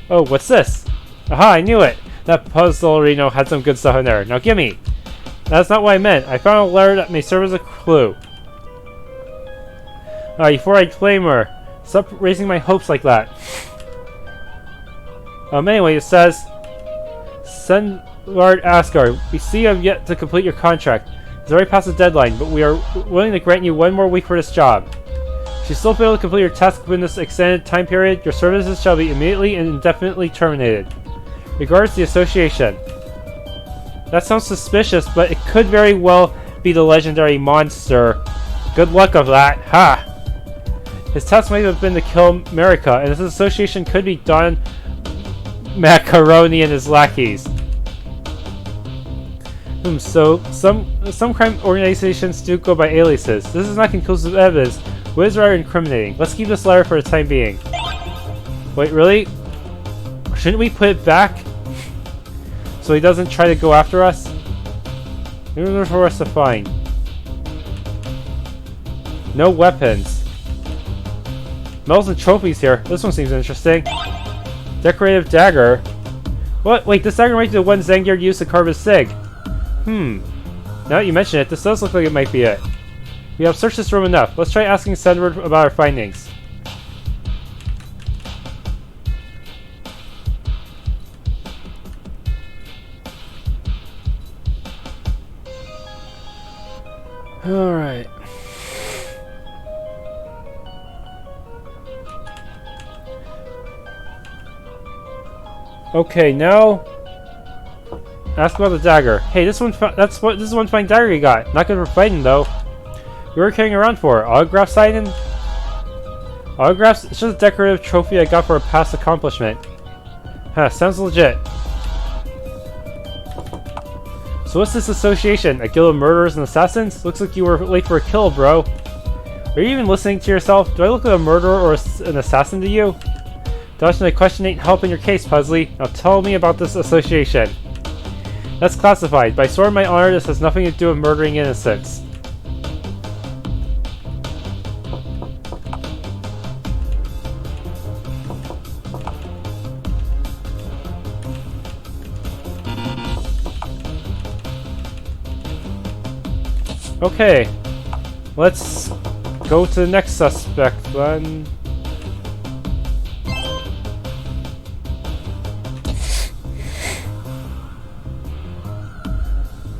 Oh, what's this? Aha, I knew it! That puzzle Reno had some good stuff in there. Now gimme! That's not what I meant. I found a letter that may serve as a clue. Before I blame her, stop raising my hopes like that. Anyway, it says, Zangierd Asgard, we see you have yet to complete your contract. It's already past the deadline, but we are willing to grant you one more week for this job. If you still fail to complete your task within this extended time period, your services shall be immediately and indefinitely terminated. Regards, the Association. That sounds suspicious, but it could very well be the legendary monster. Good luck of that, ha! His task might have been to kill America, and his association could be Don Macaroni and his lackeys. So some crime organizations do go by aliases. This is not conclusive evidence, but it is rather incriminating. Let's keep this letter for the time being. Wait, really? Shouldn't we put it back? So he doesn't try to go after us? Maybe there's for us to find. No weapons. Medals and trophies here. This one seems interesting. Decorative dagger. What? Wait, this dagger might be the one Zangierd used to carve his sig. Now that you mention it, this does look like it might be it. We have searched this room enough. Let's try asking Zangierd about our findings. Alright. Okay, now ask about the dagger. Hey, this is one fine dagger you got. Not good for fighting though. You were carrying around for autograph signing? Autographs? It's just a decorative trophy I got for a past accomplishment. Huh, sounds legit. So what's this association? A guild of murderers and assassins? Looks like you were late for a kill, bro. Are you even listening to yourself? Do I look like a murderer or an assassin to you? Dodging the question ain't helping your case, Puzzly. Now tell me about this association. That's classified. By sword of my honor, this has nothing to do with murdering innocents. Okay, let's go to the next suspect then.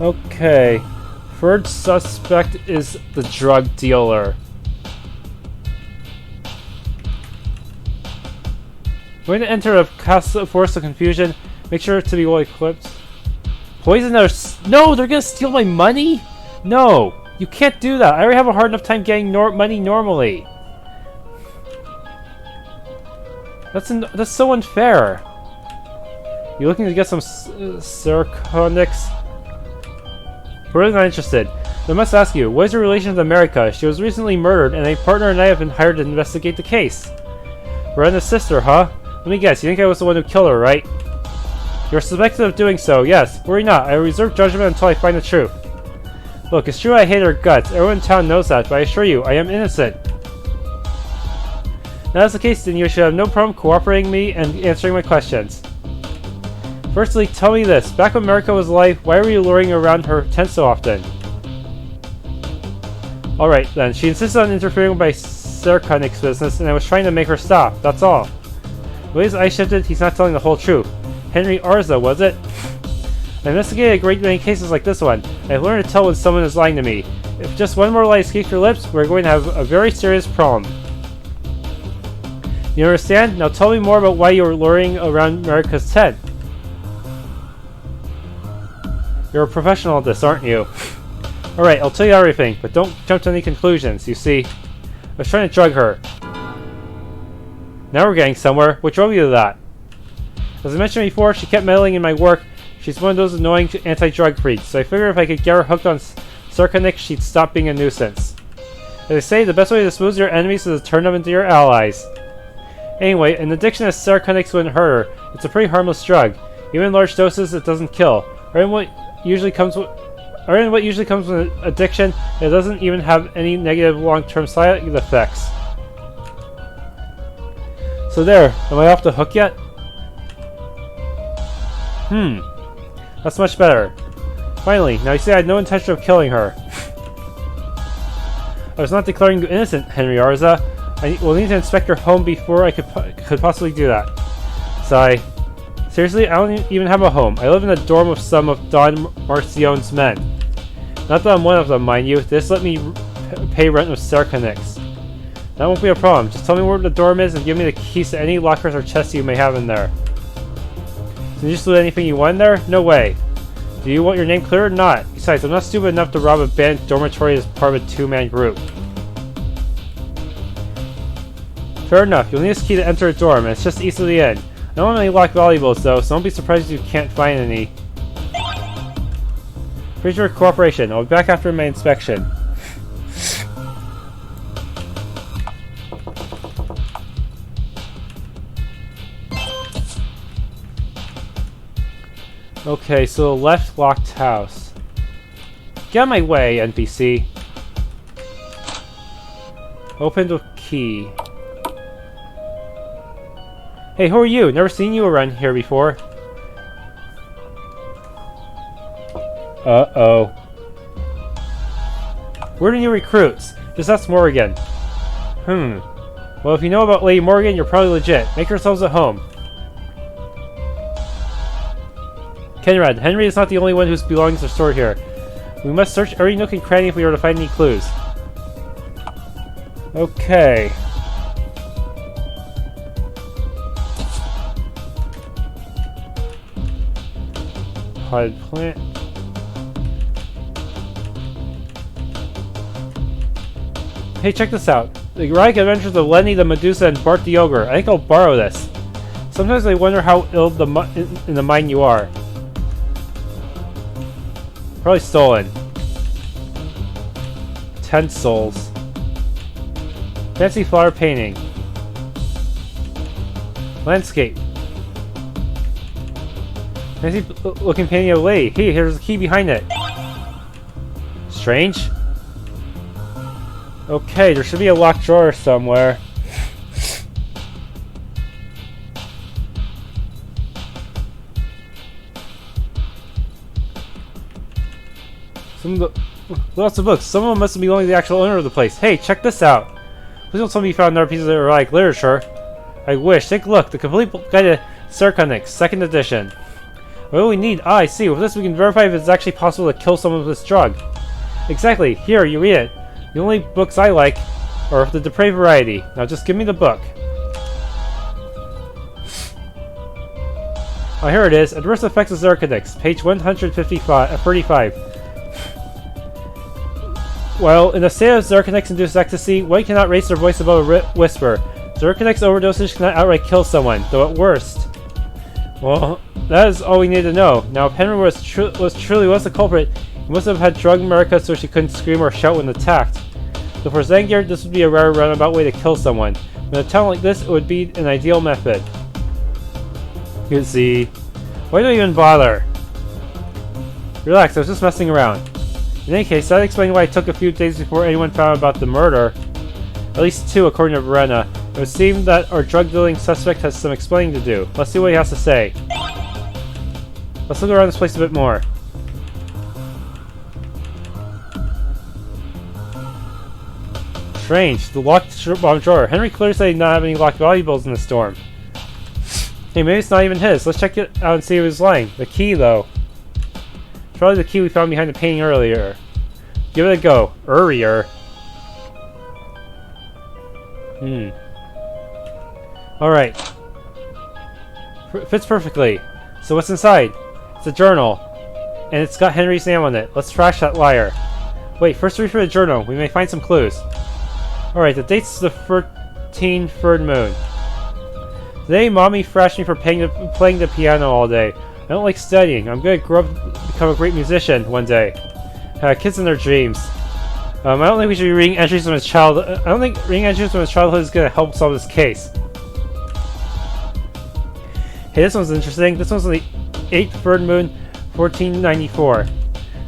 Okay, Third suspect is the drug dealer. Going to enter a force of confusion. Make sure to be well equipped. Poison or no, they're gonna steal my money? No, you can't do that. I already have a hard enough time getting money normally. That's so unfair. You looking to get some Sarconics? We're really not interested. I must ask you, what is your relation with America? She was recently murdered, and a partner and I have been hired to investigate the case. Virenna's sister, huh? Let me guess, you think I was the one who killed her, right? You're suspected of doing so, yes. Worry not, I reserve judgment until I find the truth. Look, it's true I hate her guts. Everyone in town knows that, but I assure you, I am innocent. If that's the case, then you should have no problem cooperating me and answering my questions. Firstly, tell me this. Back when America was alive, why were you luring around her tent so often? Alright then, she insisted on interfering with my Sarconic's business, and I was trying to make her stop, that's all. The way his eyes shifted, he's not telling the whole truth. Henry Arza, was it? I investigated a great many cases like this one. I've learned to tell when someone is lying to me. If just one more lie escapes your lips, we're going to have a very serious problem. You understand? Now tell me more about why you were luring around America's tent. You're a professional at this, aren't you? Alright, I'll tell you everything, but don't jump to any conclusions, you see. I was trying to drug her. Now we're getting somewhere. What drove you to that? As I mentioned before, she kept meddling in my work. She's one of those annoying anti-drug freaks, so I figured if I could get her hooked on Sarconic, she'd stop being a nuisance. As they say, the best way to dispose of your enemies is to turn them into your allies. Anyway, an addiction to Sarconics wouldn't hurt her. It's a pretty harmless drug. Even in large doses, it doesn't kill. Or in what usually comes with addiction, it doesn't even have any negative long-term side effects. So there, am I off the hook yet? That's much better. Finally, now you see I had no intention of killing her. I was not declaring you innocent, Henry Arza. I will need to inspect your home before I could possibly do that. Sigh. Seriously, I don't even have a home. I live in a dorm with some of Don Marcione's men. Not that I'm one of them, mind you. They just let me pay rent with Sarconics. That won't be a problem. Just tell me where the dorm is and give me the keys to any lockers or chests you may have in there. Can you just loot anything you want in there? No way. Do you want your name clear or not? Besides, I'm not stupid enough to rob a band dormitory as part of a two-man group. Fair enough. You'll need this key to enter a dorm, and it's just east of the inn. I don't have any locked valuables though, so don't be surprised if you can't find any. Appreciate your cooperation. I'll be back after my inspection. Okay, so the left locked house. Get out of my way, NPC. Opened with key. Hey, who are you? Never seen you around here before. Uh-oh. Where are the new recruits? Just ask Morgan. Well, if you know about Lady Morgan, you're probably legit. Make yourselves at home. Kenrad, Henry is not the only one whose belongings are stored here. We must search every nook and cranny if we are to find any clues. Okay. Potted plant. Hey, check this out. The erotic adventures of Lenny the Medusa and Bart the Ogre. I think I'll borrow this. Sometimes I wonder how ill in the mind you are. Probably stolen. 10 souls. Fancy flower painting. Landscape. Fancy looking painting of a lady. Hey, here's the key behind it. Strange. Okay, there should be a locked drawer somewhere. Lots of books. Some of them must be belonging to the actual owner of the place. Hey, check this out. Please don't tell me you found another piece of erotic literature. I wish. Take a look. The Complete Guide to Sarconics, 2nd edition. What do we need? Ah, I see. With this we can verify if it's actually possible to kill someone with this drug. Exactly. Here, you read it. The only books I like are of the depraved variety. Now just give me the book. Oh, here it is. Adverse Effects of Zerkinix, page 135. While in a state of Zerkinix-induced ecstasy, one cannot raise their voice above a whisper. Zerkinix overdosage cannot outright kill someone, though at worst. Well, that is all we need to know. Now, if Henry truly was the culprit, he must have had drugged America so she couldn't scream or shout when attacked. So for Zangierd, this would be a rare roundabout way to kill someone. In a town like this, it would be an ideal method. You see, why do I even bother? Relax, I was just messing around. In any case, that explains why it took a few days before anyone found out about the murder. At least 2, according to Virenna. It would seem that our drug-dealing suspect has some explaining to do. Let's see what he has to say. Let's look around this place a bit more. Strange. The locked bomb drawer. Henry clearly said he did not have any locked valuables in the storm. Hey, maybe it's not even his. Let's check it out and see if it's lying. The key, though. It's probably the key we found behind the painting earlier. Give it a go. Earlier. Alright. Fits perfectly. So what's inside? It's a journal. And it's got Henry's name on it. Let's trash that liar. Wait, first read through the journal. We may find some clues. Alright, the date's the 13th third moon. Today, Mommy thrashed me for playing the piano all day. I don't like studying. I'm gonna grow up become a great musician one day. Kids and their dreams. I don't think we should be reading entries from his childhood. I don't think reading entries from his childhood is gonna help solve this case. Hey, this one's interesting. This one's on the 8th third moon, 1494.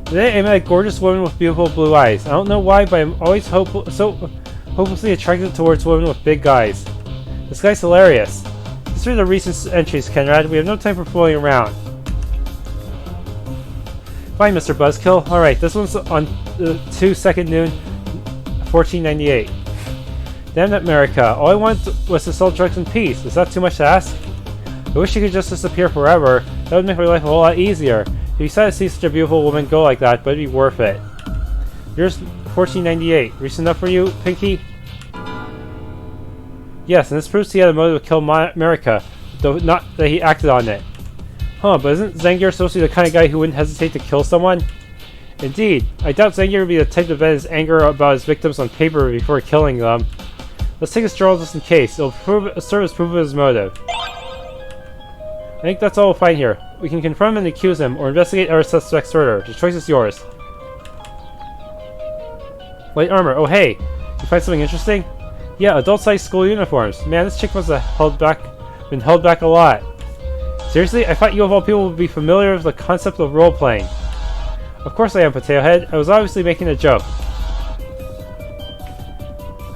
Today, I met a gorgeous woman with beautiful blue eyes. I don't know why, but I'm always so hopelessly attracted towards women with big eyes. This guy's hilarious. Let's read the recent entries, Kenrad. We have no time for fooling around. Fine, Mr. Buzzkill. Alright, this one's on 2nd noon, 1498. Damn that America. All I wanted was to sell drugs in peace. Is that too much to ask? I wish she could just disappear forever. That would make my life a whole lot easier. If you decided to see such a beautiful woman go like that, but it'd be worth it. Here's 1498. Recent enough for you, Pinky? Yes, and this proves he had a motive to kill America, though not that he acted on it. Huh, but isn't Zangierd supposed to be the kind of guy who wouldn't hesitate to kill someone? Indeed. I doubt Zangierd would be the type to vent his anger about his victims on paper before killing them. Let's take his journal just in case. It'll serve as proof of his motive. I think that's all we'll find here. We can confront him and accuse him, or investigate our suspect's murder. The choice is yours. Light armor. Oh hey! You find something interesting? Yeah, adult-sized school uniforms. Man, this chick must have been held back a lot. Seriously? I thought you of all people would be familiar with the concept of role-playing. Of course I am, Potato Head. I was obviously making a joke.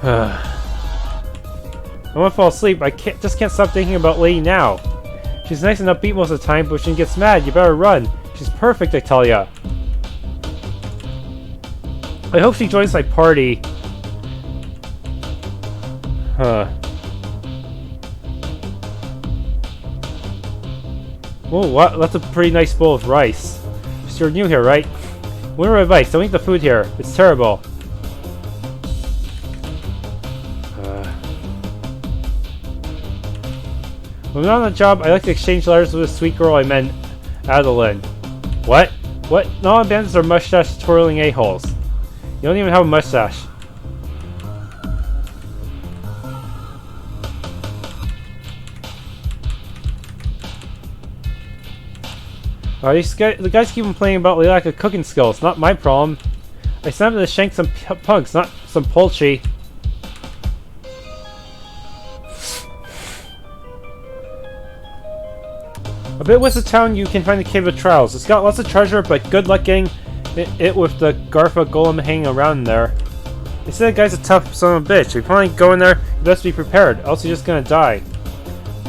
I want to fall asleep. I just can't stop thinking about Lady now. She's nice and upbeat most of the time, but when she gets mad, you better run. She's perfect, I tell ya. I hope she joins my party. Oh, what? That's a pretty nice bowl of rice. You're new here, right? Winter advice, don't eat the food here. It's terrible. When I'm on the job, I like to exchange letters with a sweet girl I met, Adeline. What? What? No, bandits are mustache twirling a-holes. You don't even have a mustache. The guys keep complaining about the lack of cooking skills. Not my problem. I sent them to shank some punks, not some poultry. A bit west of town, you can find the Cave of Trials. It's got lots of treasure, but good luck getting it with the Garfa golem hanging around there. They say the guy's a tough son of a bitch. If you finally go in there, you best be prepared, else you're just gonna die.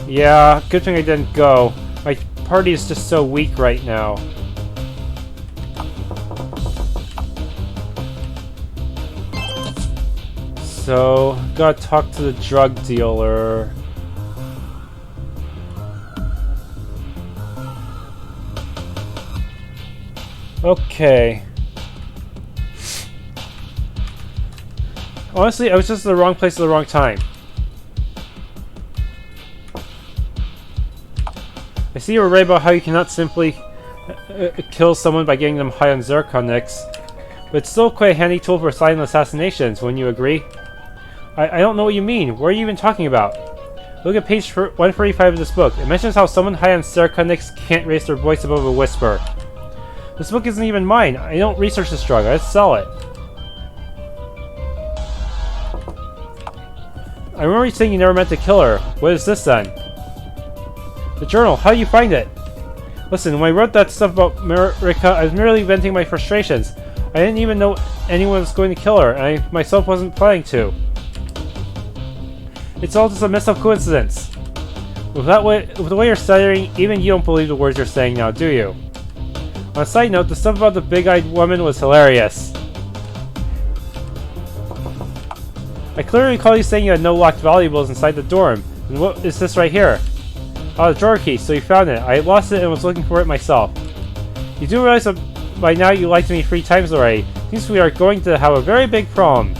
Yeah, good thing I didn't go. My party is just so weak right now. So, gotta talk to the drug dealer. Okay. Honestly, I was just in the wrong place at the wrong time. I see you were right about how you cannot simply kill someone by getting them high on zirconics, but it's still quite a handy tool for silent assassinations, wouldn't you agree? I don't know what you mean. What are you even talking about? Look at page 145 of this book. It mentions how someone high on zirconics can't raise their voice above a whisper. This book isn't even mine. I don't research this drug. I just sell it. I remember you saying you never meant to kill her. What is this then? The journal. How do you find it? Listen, when I wrote that stuff about America, I was merely venting my frustrations. I didn't even know anyone was going to kill her, and I myself wasn't planning to. It's all just a messed up coincidence. With the way you're stuttering, even you don't believe the words you're saying now, do you? On a side note, the stuff about the big-eyed woman was hilarious. I clearly recall you saying you had no locked valuables inside the dorm. And what is this right here? Oh, the drawer key, so you found it. I lost it and was looking for it myself. You do realize that by now you lied to me 3 times already. Seems we are going to have a very big problem.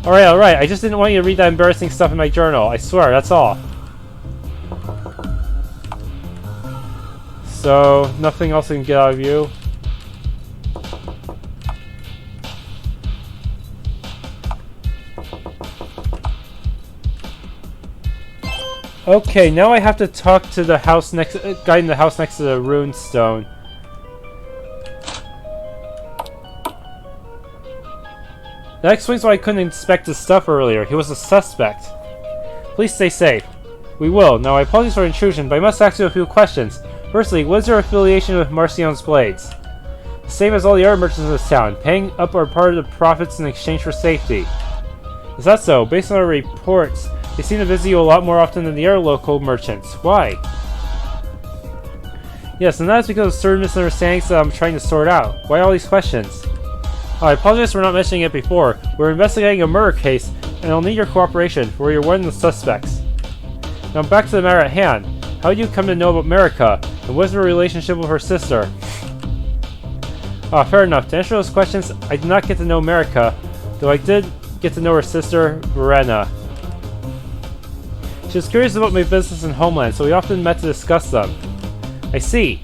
Alright, I just didn't want you to read that embarrassing stuff in my journal. I swear, that's all. So, nothing else I can get out of you. Okay, now I have to talk to the house next guy in the house next to the rune stone. That explains why I couldn't inspect his stuff earlier. He was a suspect. Please stay safe. We will. Now, I apologize for intrusion, but I must ask you a few questions. Firstly, what is your affiliation with Marcion's Blades? Same as all the other merchants in this town, paying up our part of the profits in exchange for safety. Is that so? Based on our reports, they seem to visit you a lot more often than the other local merchants. Why? Yes, and that is because of certain misunderstandings that I'm trying to sort out. Why all these questions? Oh, I apologize for not mentioning it before. We're investigating a murder case, and I'll need your cooperation, for you're one of the suspects. Now back to the matter at hand. How did you come to know about Marika, and what is your relationship with her sister? Ah, fair enough. To answer those questions, I did not get to know Marika, though I did get to know her sister, Virenna. She was curious about my business and homeland, so we often met to discuss them. I see.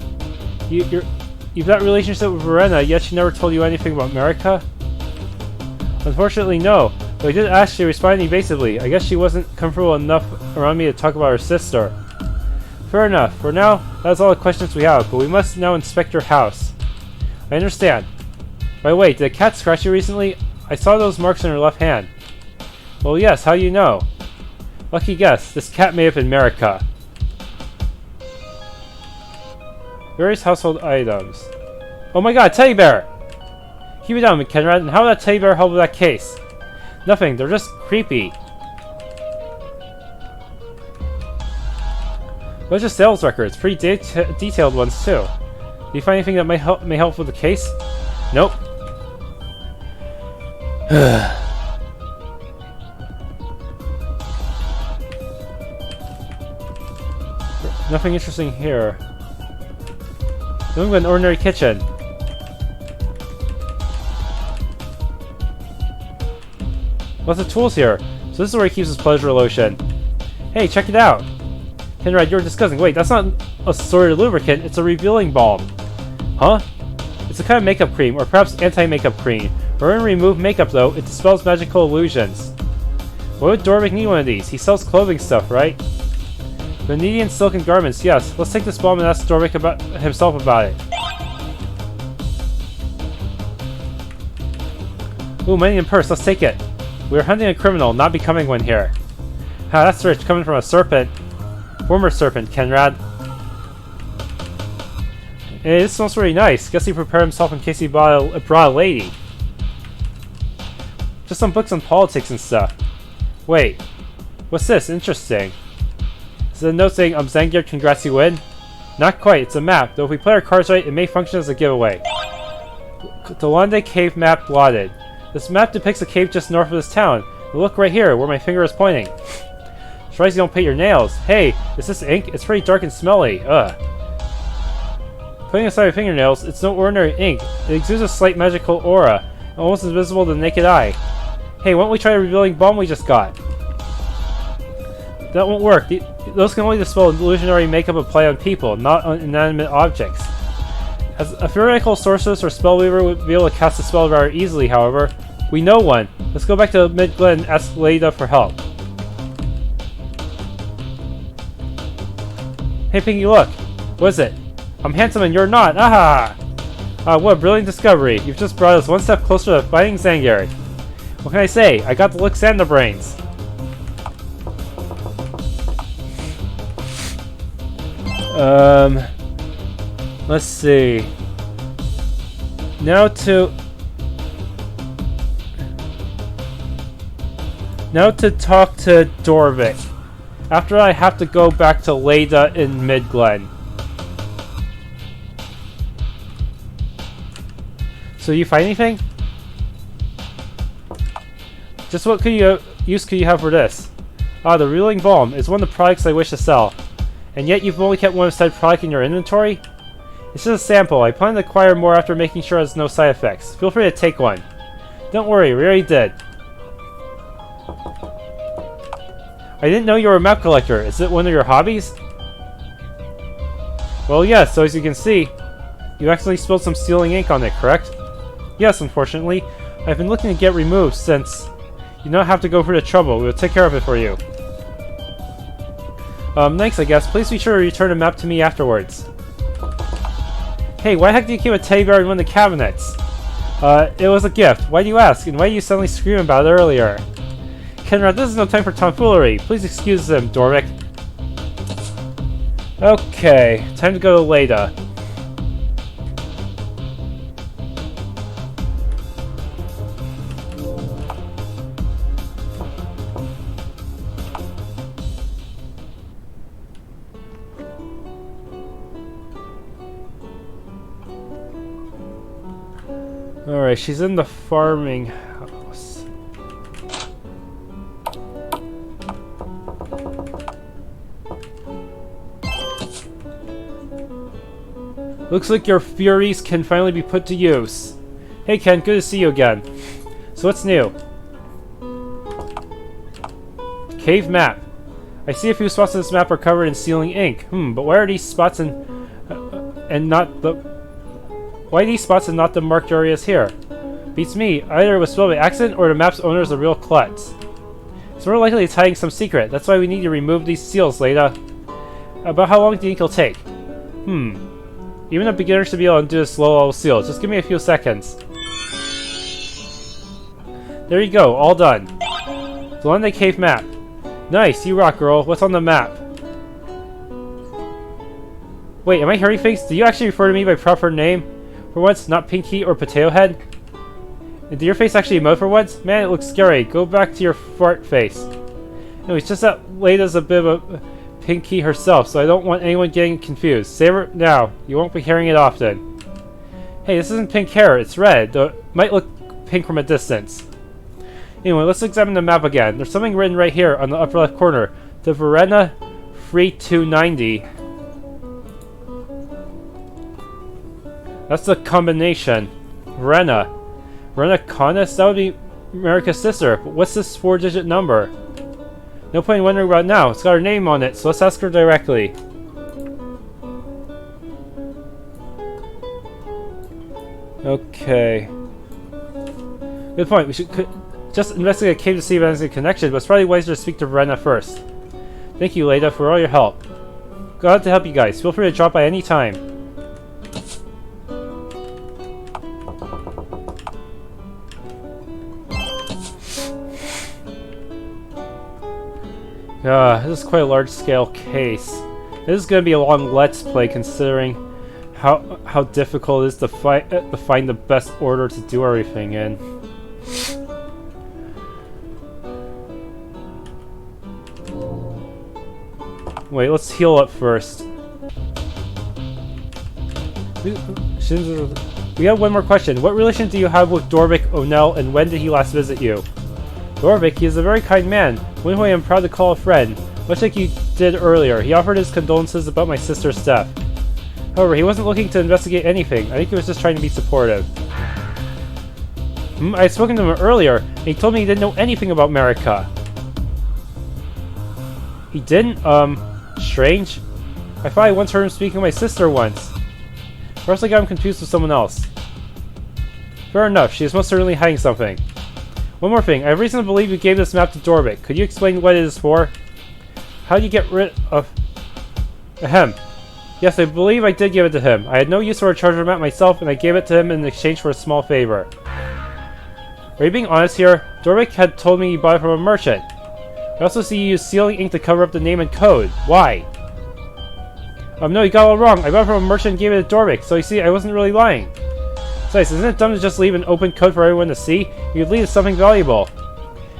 You've got a relationship with Virenna, yet she never told you anything about Marika? Unfortunately, no. But I did ask, she responded evasively. I guess she wasn't comfortable enough around me to talk about her sister. Fair enough. For now, that's all the questions we have, but we must now inspect your house. I understand. By the way, did a cat scratch you recently? I saw those marks on her left hand. Well, yes, how do you know? Lucky guess. This cat may have been Marika. Various household items. Oh my god, teddy bear! Keep it down, Kenrad, and how did that teddy bear help with that case? Nothing, they're just creepy. Bunch of sales records, pretty detailed ones too. Do you find anything that may help with the case? Nope. Nothing interesting here. Nothing but an ordinary kitchen. Lots of tools here. So this is where he keeps his pleasure lotion. Hey, check it out. Kenrad, you're disgusting. Wait, that's not a sorted lubricant. It's a revealing balm. Huh? It's a kind of makeup cream, or perhaps anti-makeup cream. Or in remove makeup though, it dispels magical illusions. Why would Dorvik need one of these? He sells clothing stuff, right? Venetian silken garments, yes. Let's take this balm and ask Dorvik himself about it. Ooh, money and purse, let's take it. We are hunting a criminal, not becoming one here. Ha, that's rich, coming from a serpent. Former serpent, Kenrad. Hey, this smells really nice. Guess he prepared himself in case he brought a lady. Just some books on politics and stuff. Wait, what's this? Interesting. Is it a note saying, Zangierd, congrats you win? Not quite, it's a map, though if we play our cards right, it may function as a giveaway. Dolonde cave map blotted. This map depicts a cave just north of this town. But look right here, where my finger is pointing. Surprised you don't paint your nails. Hey, is this ink? It's pretty dark and smelly. Ugh. Putting aside my fingernails, it's no ordinary ink. It exudes a slight magical aura, almost invisible to the naked eye. Hey, why don't we try the revealing bomb we just got? That won't work. Those can only dispel illusionary makeup applied on people, not on inanimate objects. As a theoretical sorceress or spellweaver would be able to cast a spell rather easily, however. We know one. Let's go back to Mid-Glen and ask Leda for help. Hey Pinky, look! What is it? I'm handsome and you're not! Aha! What a brilliant discovery. You've just brought us one step closer to fighting Zangierd. What can I say? I got the looks and the brains. Let's see. Now to talk to Dorvik. After I have to go back to Leda in Mid-Glen. So you find anything? Just what use could you have for this? Ah, the reeling balm is one of the products I wish to sell. And yet you've only kept one said product in your inventory? It's just a sample. I plan to acquire more after making sure it has no side effects. Feel free to take one. Don't worry, we already did. I didn't know you were a map collector. Is it one of your hobbies? Well, yes, so as you can see, you accidentally spilled some sealing ink on it, correct? Yes, unfortunately. I've been looking to get removed since you don't have to go through the trouble. We'll take care of it for you. Thanks, I guess. Please be sure to return the map to me afterwards. Hey, why the heck do you keep a teddy bear in one of the cabinets? It was a gift. Why do you ask? And why did you suddenly scream about it earlier? Kenrad, this is no time for tomfoolery. Please excuse them, Dorvik. Okay, time to go to Leda. Alright, she's in the farming house. Looks like your furies can finally be put to use. Hey Ken, good to see you again. So what's new? Cave map. I see a few spots on this map are covered in sealing ink. But why are these spots and not the... Why these spots and not the marked areas here? Beats me. Either it was spilled by accident or the map's owner is a real klutz. So we're likely hiding some secret. That's why we need to remove these seals, Leda. About how long do you think it'll take? Even a beginner should be able to do this low-level seal. Just give me a few seconds. There you go, all done. Dolonde cave map. Nice, you rock, girl. What's on the map? Wait, am I hearing things? Do you actually refer to me by proper name? For once, not Pinky or Potato Head? And did your face actually emote for once? Man, it looks scary. Go back to your fart face. No, it's just that Leda's a bit of a Pinky herself, so I don't want anyone getting confused. Say it now. You won't be hearing it often. Hey, this isn't pink hair. It's red, though it might look pink from a distance. Anyway, let's examine the map again. There's something written right here on the upper left corner. The Virenna 3290. That's the combination. Virenna. Virenna Canis? That would be America's sister. But what's this 4-digit number? No point in wondering about it now. It's got her name on it, so let's ask her directly. Okay. Good point. We should just investigate a cave to see if there's a connection, but it's probably wiser to speak to Virenna first. Thank you, Leda, for all your help. Glad to help you guys. Feel free to drop by any time. This is quite a large-scale case. This is going to be a long Let's Play, considering how difficult it is to find the best order to do everything in. Wait, let's heal up first. We have one more question. What relation do you have with Dorvik O'Neill, and when did he last visit you? Dorvik, he is a very kind man, one who I am proud to call a friend. Much like you did earlier, he offered his condolences about my sister's death. However, he wasn't looking to investigate anything. I think he was just trying to be supportive. I had spoken to him earlier. He told me he didn't know anything about America. He didn't? Strange. I thought I once heard him speaking to my sister once. Perhaps I got him confused with someone else. Fair enough, she is most certainly hiding something. One more thing, I have reason to believe you gave this map to Dorvik. Could you explain what it is for? How do you get rid of... Ahem. Yes, I believe I did give it to him. I had no use for a treasure map myself, and I gave it to him in exchange for a small favor. Are you being honest here? Dorvik had told me you bought it from a merchant. I also see you use sealing ink to cover up the name and code. Why? No, you got it all wrong. I bought it from a merchant and gave it to Dorvik, so you see, I wasn't really lying. Besides, isn't it dumb to just leave an open code for everyone to see? You could lead to something valuable.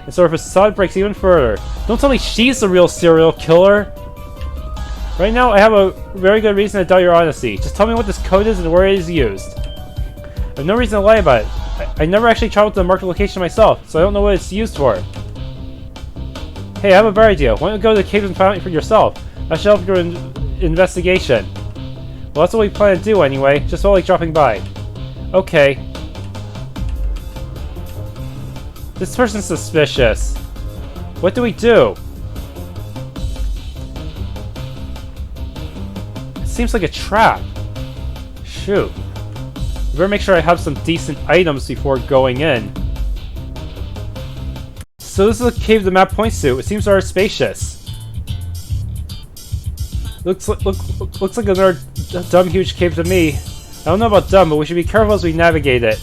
And so if a facade breaks even further, don't tell me she's the real serial killer! Right now, I have a very good reason to doubt your honesty. Just tell me what this code is and where it is used. I have no reason to lie about it. I never actually traveled to the marked location myself, so I don't know what it's used for. Hey, I have a better idea. Why don't you go to the cave and find it for yourself? That should help your investigation. Well, that's what we plan to do anyway, just while like dropping by. Okay. This person's suspicious. What do we do? It seems like a trap. Shoot. I better make sure I have some decent items before going in. So this is the cave the map points to. It seems rather spacious. Looks like another dumb huge cave to me. I don't know about dumb, but we should be careful as we navigate it.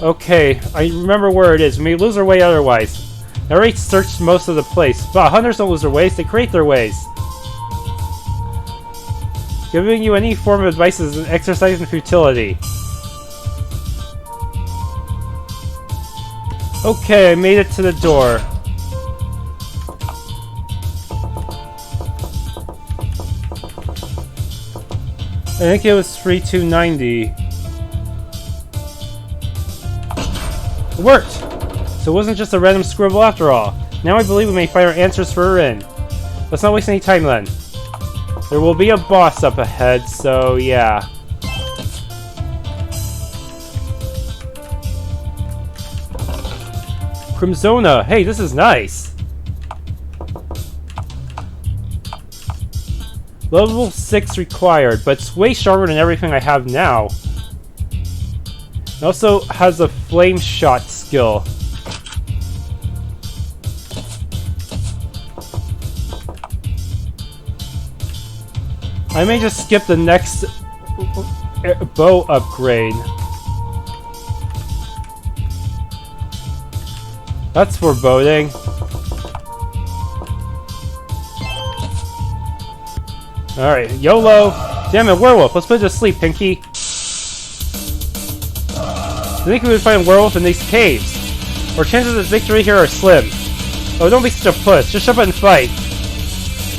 Okay, I remember where it is. We may lose our way otherwise. I already searched most of the place, but hunters don't lose their ways, they create their ways. Giving you any form of advice is an exercise in futility. Okay, I made it to the door. I think it was 3290. It worked! So it wasn't just a random scribble after all. Now I believe we may find our answers further in. Let's not waste any time then. There will be a boss up ahead, so yeah. Crimsona! Hey, this is nice! Level 6 required, but it's way sharper than everything I have now. It also has a flame shot skill. I may just skip the next bow upgrade. That's foreboding. Alright, YOLO! Damn it, Werewolf! Let's put it to sleep, Pinky! I think we would find Werewolf in these caves. Our chances of victory here are slim. Oh, don't be such a puss. Just shut up and fight.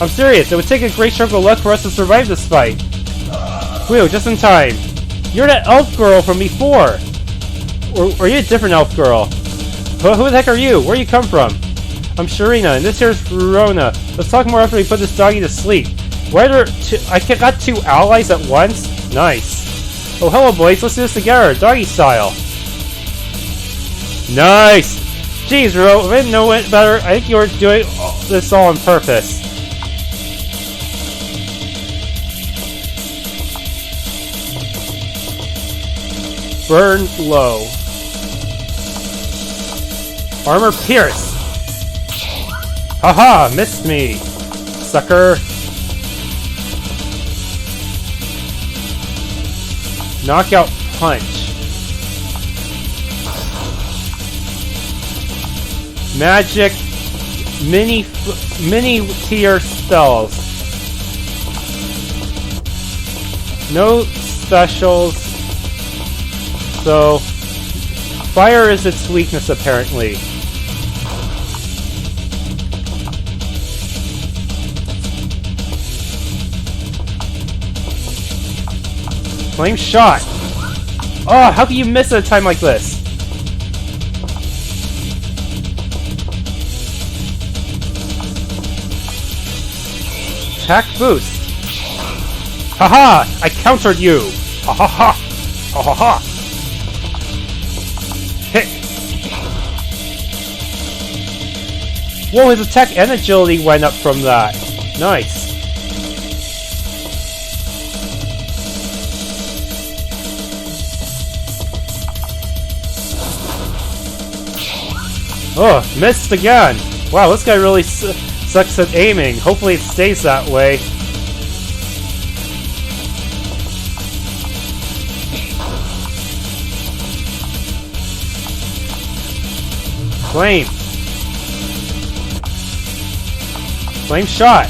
I'm serious. It would take a great stroke of luck for us to survive this fight. Whew, just in time. You're that elf girl from before! Or are you a different elf girl? Well, who the heck are you? Where you come from? I'm Sharina, and this here's Ruroana. Let's talk more after we put this doggy to sleep. Why are there I got two allies at once? Nice. Oh, hello, boys. Let's do this together, doggy style. Nice! Jeez, Ruro, if I didn't know it better, I think you were doing this all on purpose. Burn low. Armor pierce! Haha! Missed me! Sucker! Knockout punch. Magic mini tier spells. No specials. So fire is its weakness apparently. Flame shot! Oh, how can you miss at a time like this? Attack boost! Haha! I countered you! Ha ha ha! Ha ha ha! Hit! Whoa, his attack and agility went up from that. Nice. Oh, missed again. Wow, this guy really sucks at aiming. Hopefully it stays that way. Flame. Flame shot.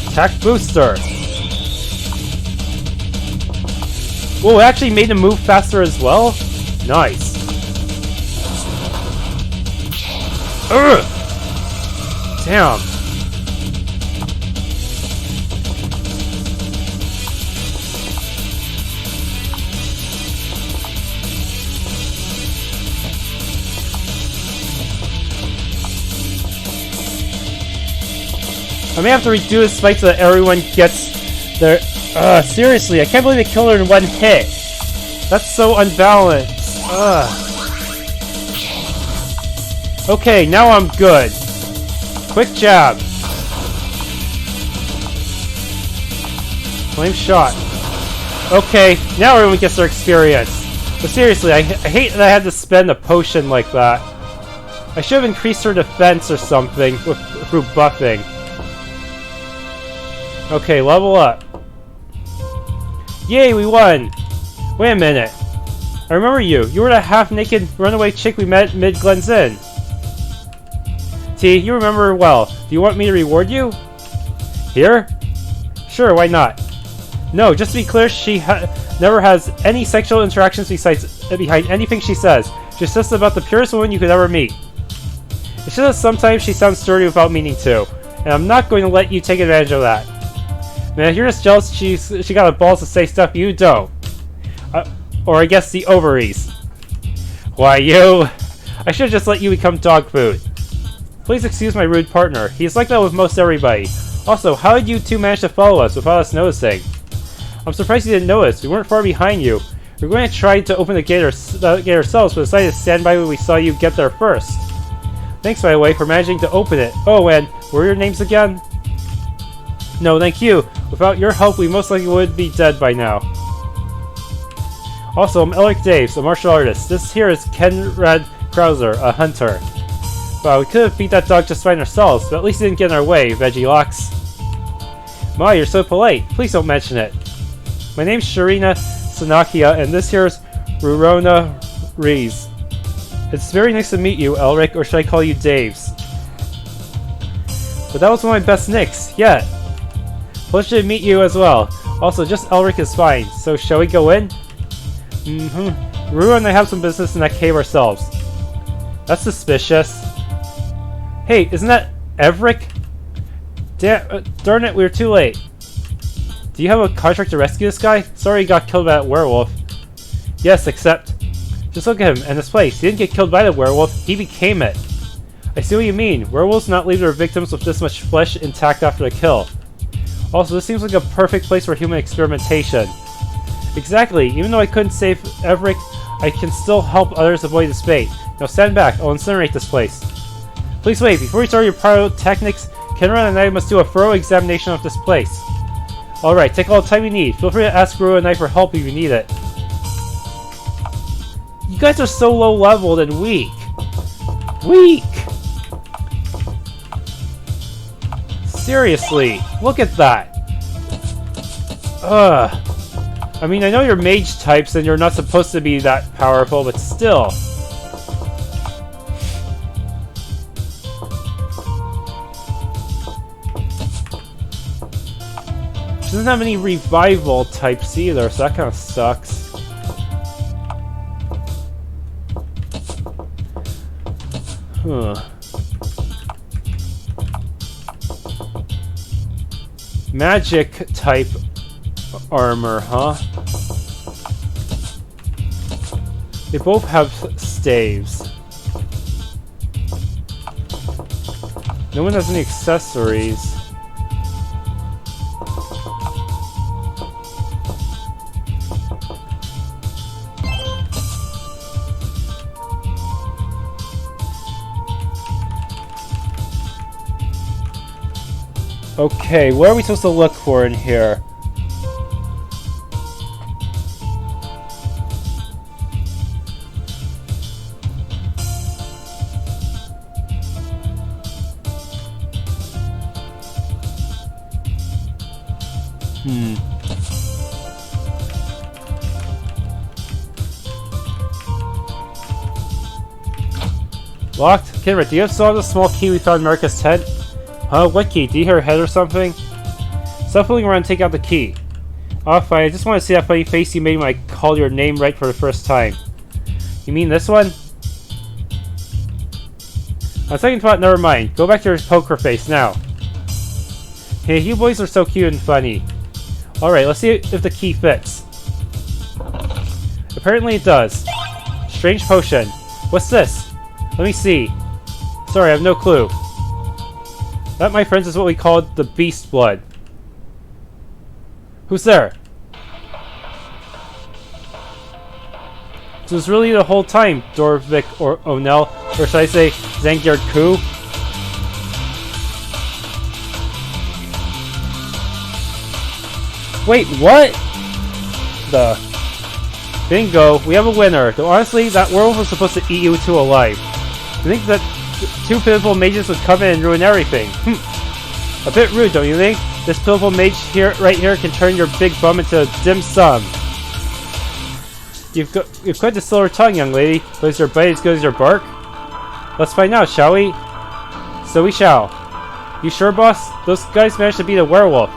Attack booster. Whoa, it actually made him move faster as well? Nice. Ugh! Damn. I may have to redo this fight so that everyone gets their... seriously, I can't believe they killed her in one hit. That's so unbalanced. Okay, now I'm good. Quick jab. Flame shot. Okay, now everyone gets their experience. But seriously, I hate that I had to spend a potion like that. I should have increased her defense or something through buffing. Okay, level up. Yay, we won! Wait a minute. I remember you. You were the half-naked runaway chick we met at Mid-Glen's Inn. T, you remember her well. Do you want me to reward you? Here? Sure, why not? No, just to be clear, she never has any sexual interactions behind anything she says. She's just about the purest woman you could ever meet. It's just that sometimes she sounds sturdy without meaning to, and I'm not going to let you take advantage of that. Man, you're just jealous she got the balls to say stuff you don't. Or I guess the ovaries. Why, you... I should just let you become dog food. Please excuse my rude partner. He's like that with most everybody. Also, how did you two manage to follow us without us noticing? I'm surprised you didn't notice. We weren't far behind you. We were going to try to open the gate ourselves, but decided to stand by when we saw you get there first. Thanks, by the way, for managing to open it. Oh, and what were your names again? No, thank you. Without your help, we most likely would be dead by now. Also, I'm Elric Daves, a martial artist. This here is Kenrad Klauser, a hunter. Wow, we could have beat that dog just fine ourselves, but at least he didn't get in our way, Veggie Locks. Ma, you're so polite. Please don't mention it. My name's Sharina and this here's Ruroana Rees. It's very nice to meet you, Elric, or should I call you Daves? But that was one of my best nicks, yet. Pleasure to meet you as well. Also, just Elric is fine, so shall we go in? Ruru and I have some business in that cave ourselves. That's suspicious. Hey, isn't that Evric? Darn it, we were too late. Do you have a contract to rescue this guy? Sorry he got killed by that werewolf. Yes, except... Just look at him and this place. He didn't get killed by the werewolf, he became it. I see what you mean. Werewolves not leave their victims with this much flesh intact after the kill. Also, this seems like a perfect place for human experimentation. Exactly. Even though I couldn't save Evric, I can still help others avoid this fate. Now stand back. I'll incinerate this place. Please wait. Before you start your pyrotechnics, Kenrad and I must do a thorough examination of this place. Alright, take all the time you need. Feel free to ask Ruru and I for help if you need it. You guys are so low leveled and weak. Weak! Seriously, look at that. Ugh. I mean, I know you're mage types and you're not supposed to be that powerful, but still. She doesn't have any revival types either, so that kind of sucks. Huh. Magic type armor, huh? They both have staves. No one has any accessories. Okay, what are we supposed to look for in here? Locked? Kenrad, do you have still have the small key we found in Marcus' tent? Huh? What key? Do you hear a head or something? Stop fooling around and take out the key. Oh, fine. I just want to see that funny face you made when I called your name right for the first time. You mean this one? On second thought, never mind. Go back to your poker face now. Hey, you boys are so cute and funny. Alright, let's see if the key fits. Apparently it does. Strange potion. What's this? Let me see. Sorry, I have no clue. That, my friends, is what we call the beast blood. Who's there? So it's really the whole time, Dorvik or Onel, or should I say Zangierd Ku? Wait, what? The... Bingo, we have a winner. Though honestly, that werewolf was supposed to eat you two alive. I think that two pitiful mages would come in and ruin everything. A bit rude, don't you think? This pitiful mage here, right here, can turn your big bum into a dim sum. You've quite a silver tongue, young lady, but is your bite as good as your bark? Let's find out, shall we? So we shall. You sure, boss? Those guys managed to beat a werewolf.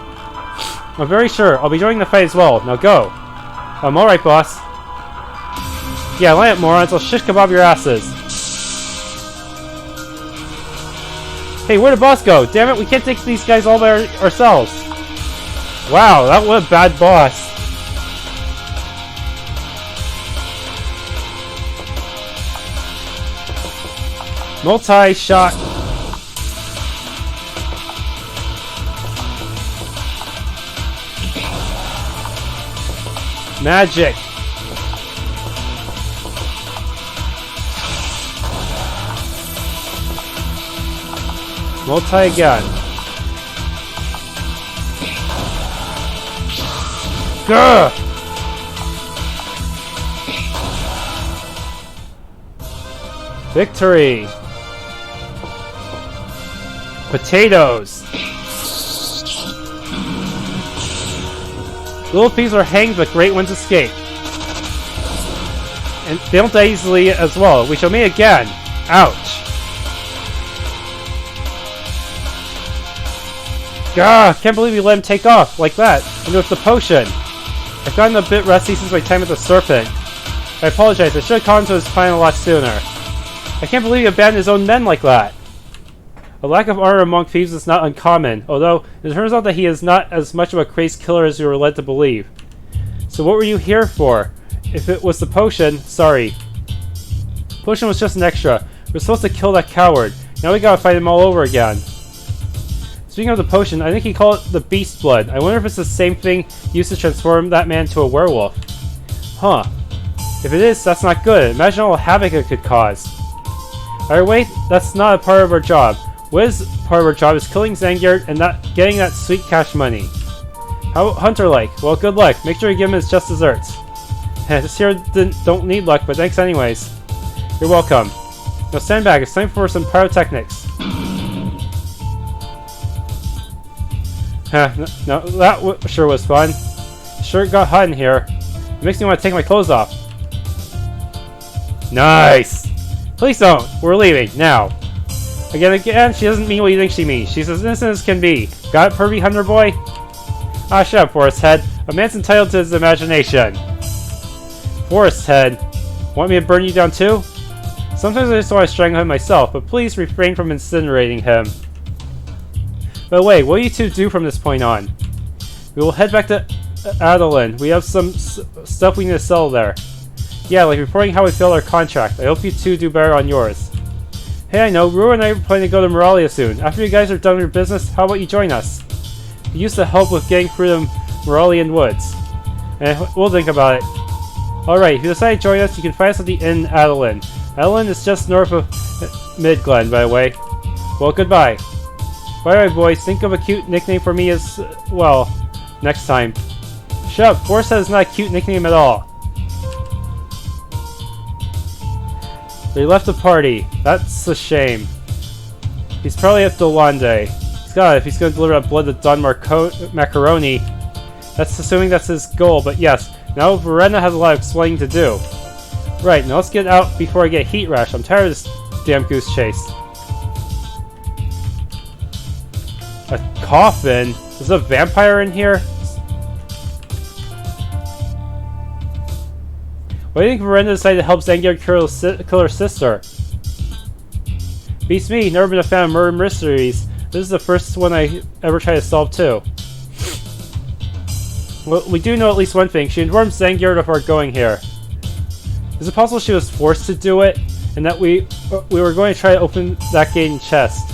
I'm very sure. I'll be joining the fight as well. Now go. I'm alright, boss. Yeah, line up, morons. I'll shish kebab your asses. Hey, where'd the boss go? Damn it, we can't take these guys all by ourselves. Wow, that was a bad boss. Multi-shot. Magic. Multi again. Gah! Victory! Potatoes! Little peas are hanged, but great ones escape. And they don't die easily as well. We shall meet again. Ouch! Gah! Can't believe you let him take off like that. And with the potion. I've gotten a bit rusty since my time with the serpent. I apologize. I should have caught him to his plan a lot sooner. I can't believe he abandoned his own men like that. A lack of honor among thieves is not uncommon, although it turns out that he is not as much of a crazed killer as you were led to believe. So what were you here for? If it was the potion, sorry. Potion was just an extra. We're supposed to kill that coward. Now we gotta fight him all over again. Speaking of the potion, I think he called it the beast blood. I wonder if it's the same thing used to transform that man to a werewolf. Huh. If it is, that's not good. Imagine all the havoc it could cause. Alright, wait, that's not a part of our job. What is part of our job is killing Zangierd and getting that sweet cash money. How hunter-like? Well, good luck. Make sure you give him his just desserts. This here don't need luck, but thanks anyways. You're welcome. Now stand back. It's time for some pyrotechnics. No, that sure was fun. Sure got hot in here. It makes me want to take my clothes off. Nice! Please don't. We're leaving, now. Again, she doesn't mean what you think she means. She's as innocent as can be. Got it, pervy hunter boy? Ah, shut up, Forest Head. A man's entitled to his imagination. Forest Head. Want me to burn you down too? Sometimes I just want to strangle him myself, but please refrain from incinerating him. By the way, what will you two do from this point on? We will head back to Adolonde. We have some stuff we need to sell there. Yeah, like reporting how we failed our contract. I hope you two do better on yours. Hey, I know, Ruroana and I are planning to go to Moralia soon. After you guys are done with your business, how about you join us? We used to help with getting through the Moralian woods. We'll think about it. Alright, if you decide to join us, you can find us at the inn Adolonde. Adolonde is just north of Mid-Glen, by the way. Well, goodbye. By the way, boys, think of a cute nickname for me as well next time. Shut up, Force says it's not a cute nickname at all. They left the party. That's a shame. He's probably at Dolonde. He's got it if he's going to deliver that blood to Don Macaroni. That's assuming that's his goal, but yes. Now Virenna has a lot of explaining to do. Right, now let's get out before I get heat rash. I'm tired of this damn goose chase. A coffin? Is there a vampire in here? Why do you think Virenna decided to help Zangierd kill her sister? Beats me, never been a fan of murder mysteries. This is the first one I ever tried to solve too. Well, we do know at least one thing. She informed Zangierd of our going here. Is it possible she was forced to do it? And that we were going to try to open that gate and chest?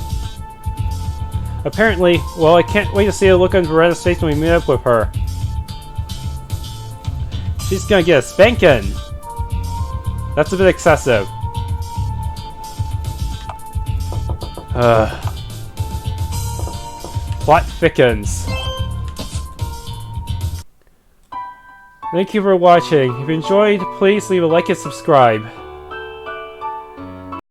Apparently, well, I can't wait to see the look on Virenna's face when we meet up with her. She's gonna get a spanking! That's a bit excessive. Plot thickens. Thank you for watching. If you enjoyed, please leave a like and subscribe.